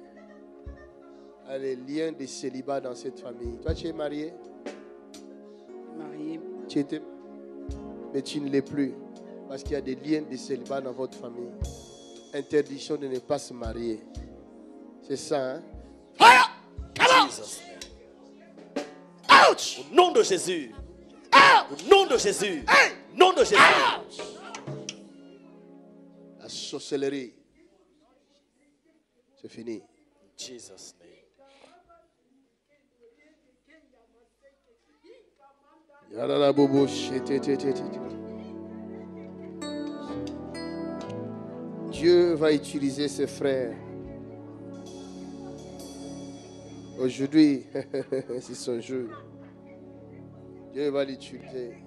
Il y a des liens de célibat dans cette famille. Toi, tu es marié? Marié. Tu étais, mais tu ne l'es plus. Parce qu'il y a des liens de célibat dans votre famille. Interdiction de ne pas se marier. C'est ça, hein? Fire! Come Jesus name. on! Ouch! Au nom de Jésus. Ouch! Au nom de Jésus. Hey! Au nom de Jésus. Ouch! La sorcellerie. C'est fini. Jesus name. Yalala bobo, Dieu va utiliser ses frères. Aujourd'hui, c'est son jour. Dieu va l'utiliser.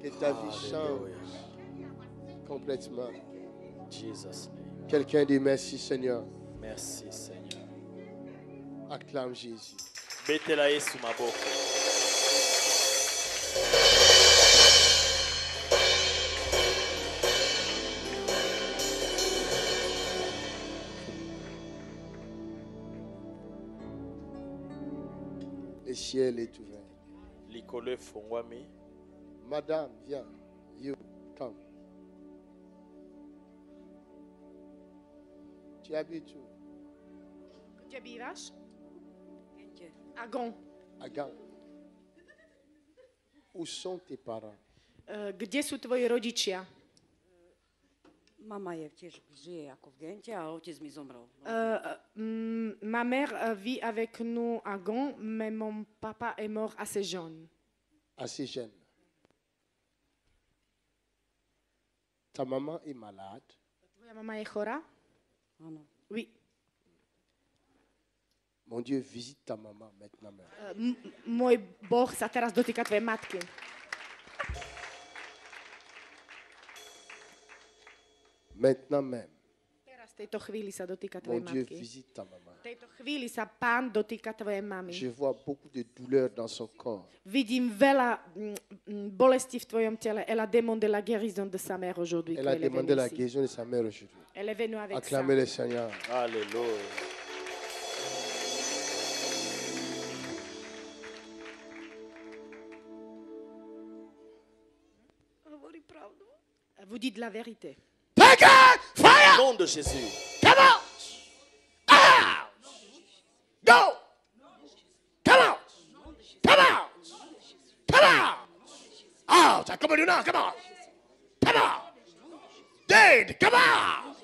Que ta vie change complètement. Jesus name. Quelqu'un dit merci Seigneur. Merci Seigneur. Acclame Jésus. Betela Yesu maboko. Le ciel est ouvert. Likolo efongwami. Madame, viens. You, come. Tu habites où? Gdzie bývaš? Gdzie? A Gon. À Gand. Où sont tes parents? Kde sú tvoji rodičia? Mama je tiež žije ako v Gente a otec mi zomrel. Ma mère vit avec nous à Gon, mais mon papa est mort assez jeune. Assez jeune. Ta maman est malade. Tvoja mama je chorá? Áno. Oui. Mon Dieu, visite ta maman maintenant même. Môj Boh sa teraz dotýka tvojej matky. Maintenant même. Teraz v tejto chvíli sa dotýka Mon tvojej Dieu, matky. visite ta maman. V tejto chvíli sa Pán dotýka tvojej mamy. Je vois beaucoup de douleur dans son corps. Vidím veľa bolesti v tvojom tele. Elle a demandé la guérison de sa mère aujourd'hui. Elle a quand elle est demandé venue la ici. guérison de sa mère aujourd'hui. Elle est venue avec ça. Acclamez le Seigneur. Alléluia. Vous dites la vérité. Take it! Fire! Au nom de Jésus. Come out! Out! Go! Come out! Come out! Come out! Out! I come on you now. Come on! Come out! Dead! Come out!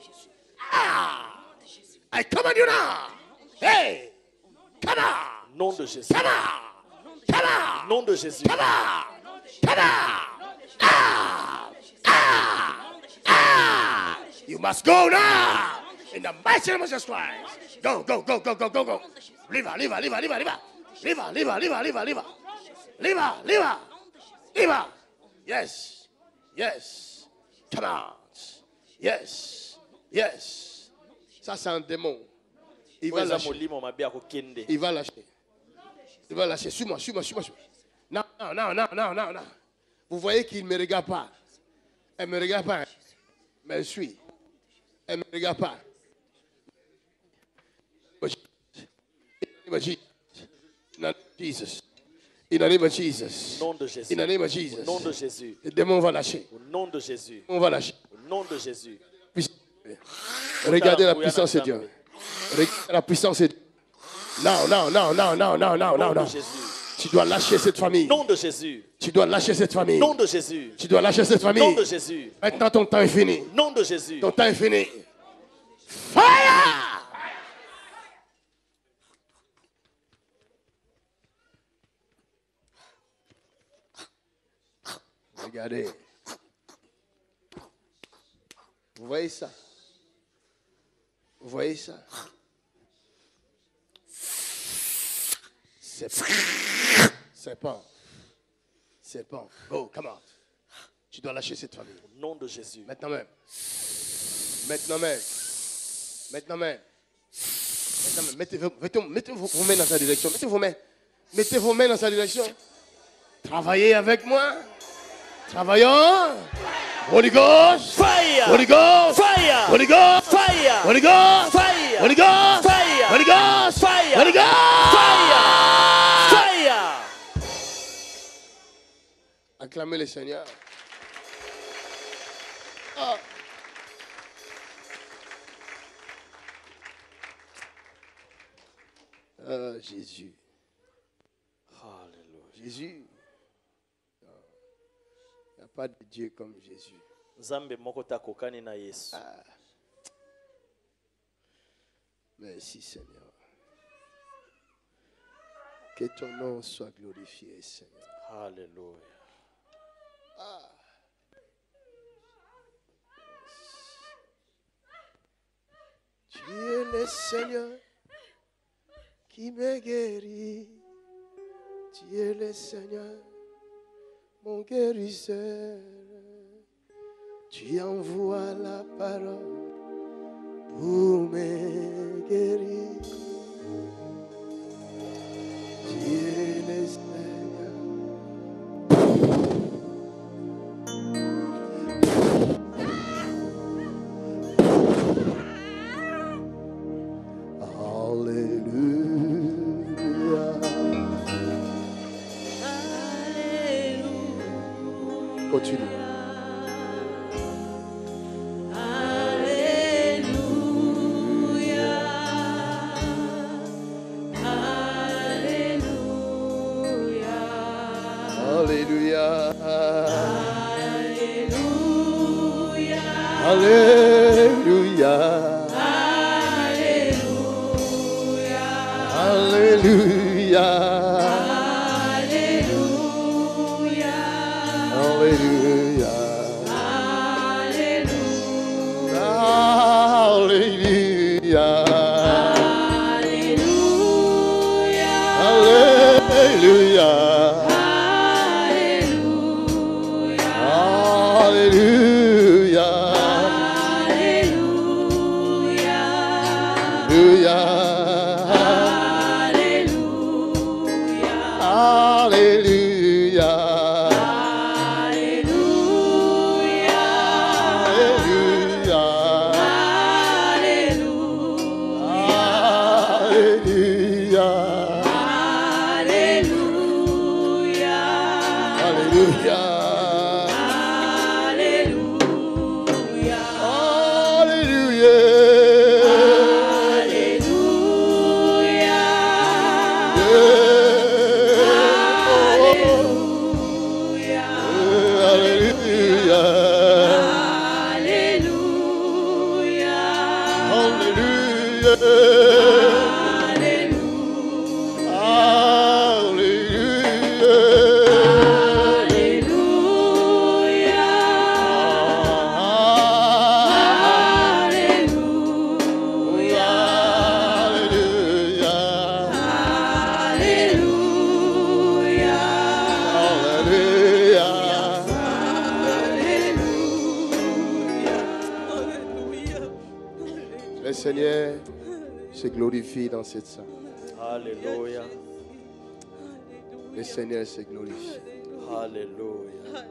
Ah! I come on you now. Hey! Come out! Au nom de Jésus. Come out! Come out! Au nom de Jésus. Come out! Come out! Ah! Ah! Ah! You must go now! In the mighty name of Jesus Christ. Go, go, go, go, go, go, go. Leave her, leave her, leave her, leave her, leave her. Leave her, leave her, leave her, leave her, leave her. Leave her, leave her. Leave her. Yes. Yes. Come out. Yes. Yes. Ça, c'est un démon. Il va Oyo eza lâcher. molimo mabe ya kokende. Il va lâcher. Il va lâcher. Suis-moi. Non. Vous voyez qu'il ne me regarde pas. Elle ne me regarde pas. Mais elle suit. Elle ne me regarde pas. Jesus. In the name of Jesus. Au nom de Jésus. In the name of Au Jesus. nom de Jésus. Le démon va lâcher. Au nom de Jésus. On va lâcher. Au nom de Jésus. Regardez la puissance de Dieu. Regardez la puissance de Dieu. Non. Au nom de Jésus. Tu dois lâcher cette famille. Au nom de Jésus. Tu dois lâcher cette Au famille. nom de Jésus. Tu dois lâcher cette Au nom famille. de Jésus. Maintenant, ton temps est fini. Au nom de Jésus. Ton temps est fini. Fire! Regardez. Vous voyez ça? Vous voyez ça? Serpent. Go, come on. Tu dois lâcher cette famille. Au nom de Jésus. Maintenant même. Mettez vos mains dans sa direction. Mettez vos mains dans sa direction. Travaillez avec moi. Travaillons. Holy Ghost. Fire. Holy Ghost. Fire. Holy Ghost. Fire. Holy Ghost. Fire. Holy Ghost. Fire. Holy Ghost. Fire. Holy Ghost. Fire. Acclamez le Seigneur. Ah. Jésus. Alléluia. Jésus. Il n'y a pas de Dieu comme Jésus. Nzambe moko takokani na Yesu. Merci Seigneur. Que ton nom soit glorifié, Seigneur. Alléluia. Tu es le Seigneur qui me guérit. Tu es le Seigneur, mon guérisseur. Tu envoies la parole pour me guérir. Tu es le Seigneur. Alléluia. Continue. Alléluia. Alléluia. Alléluia. Alléluia. Alléluia. Seigneur se glorifie dans cette salle. Alléluia. Le Seigneur se glorifie. Alléluia.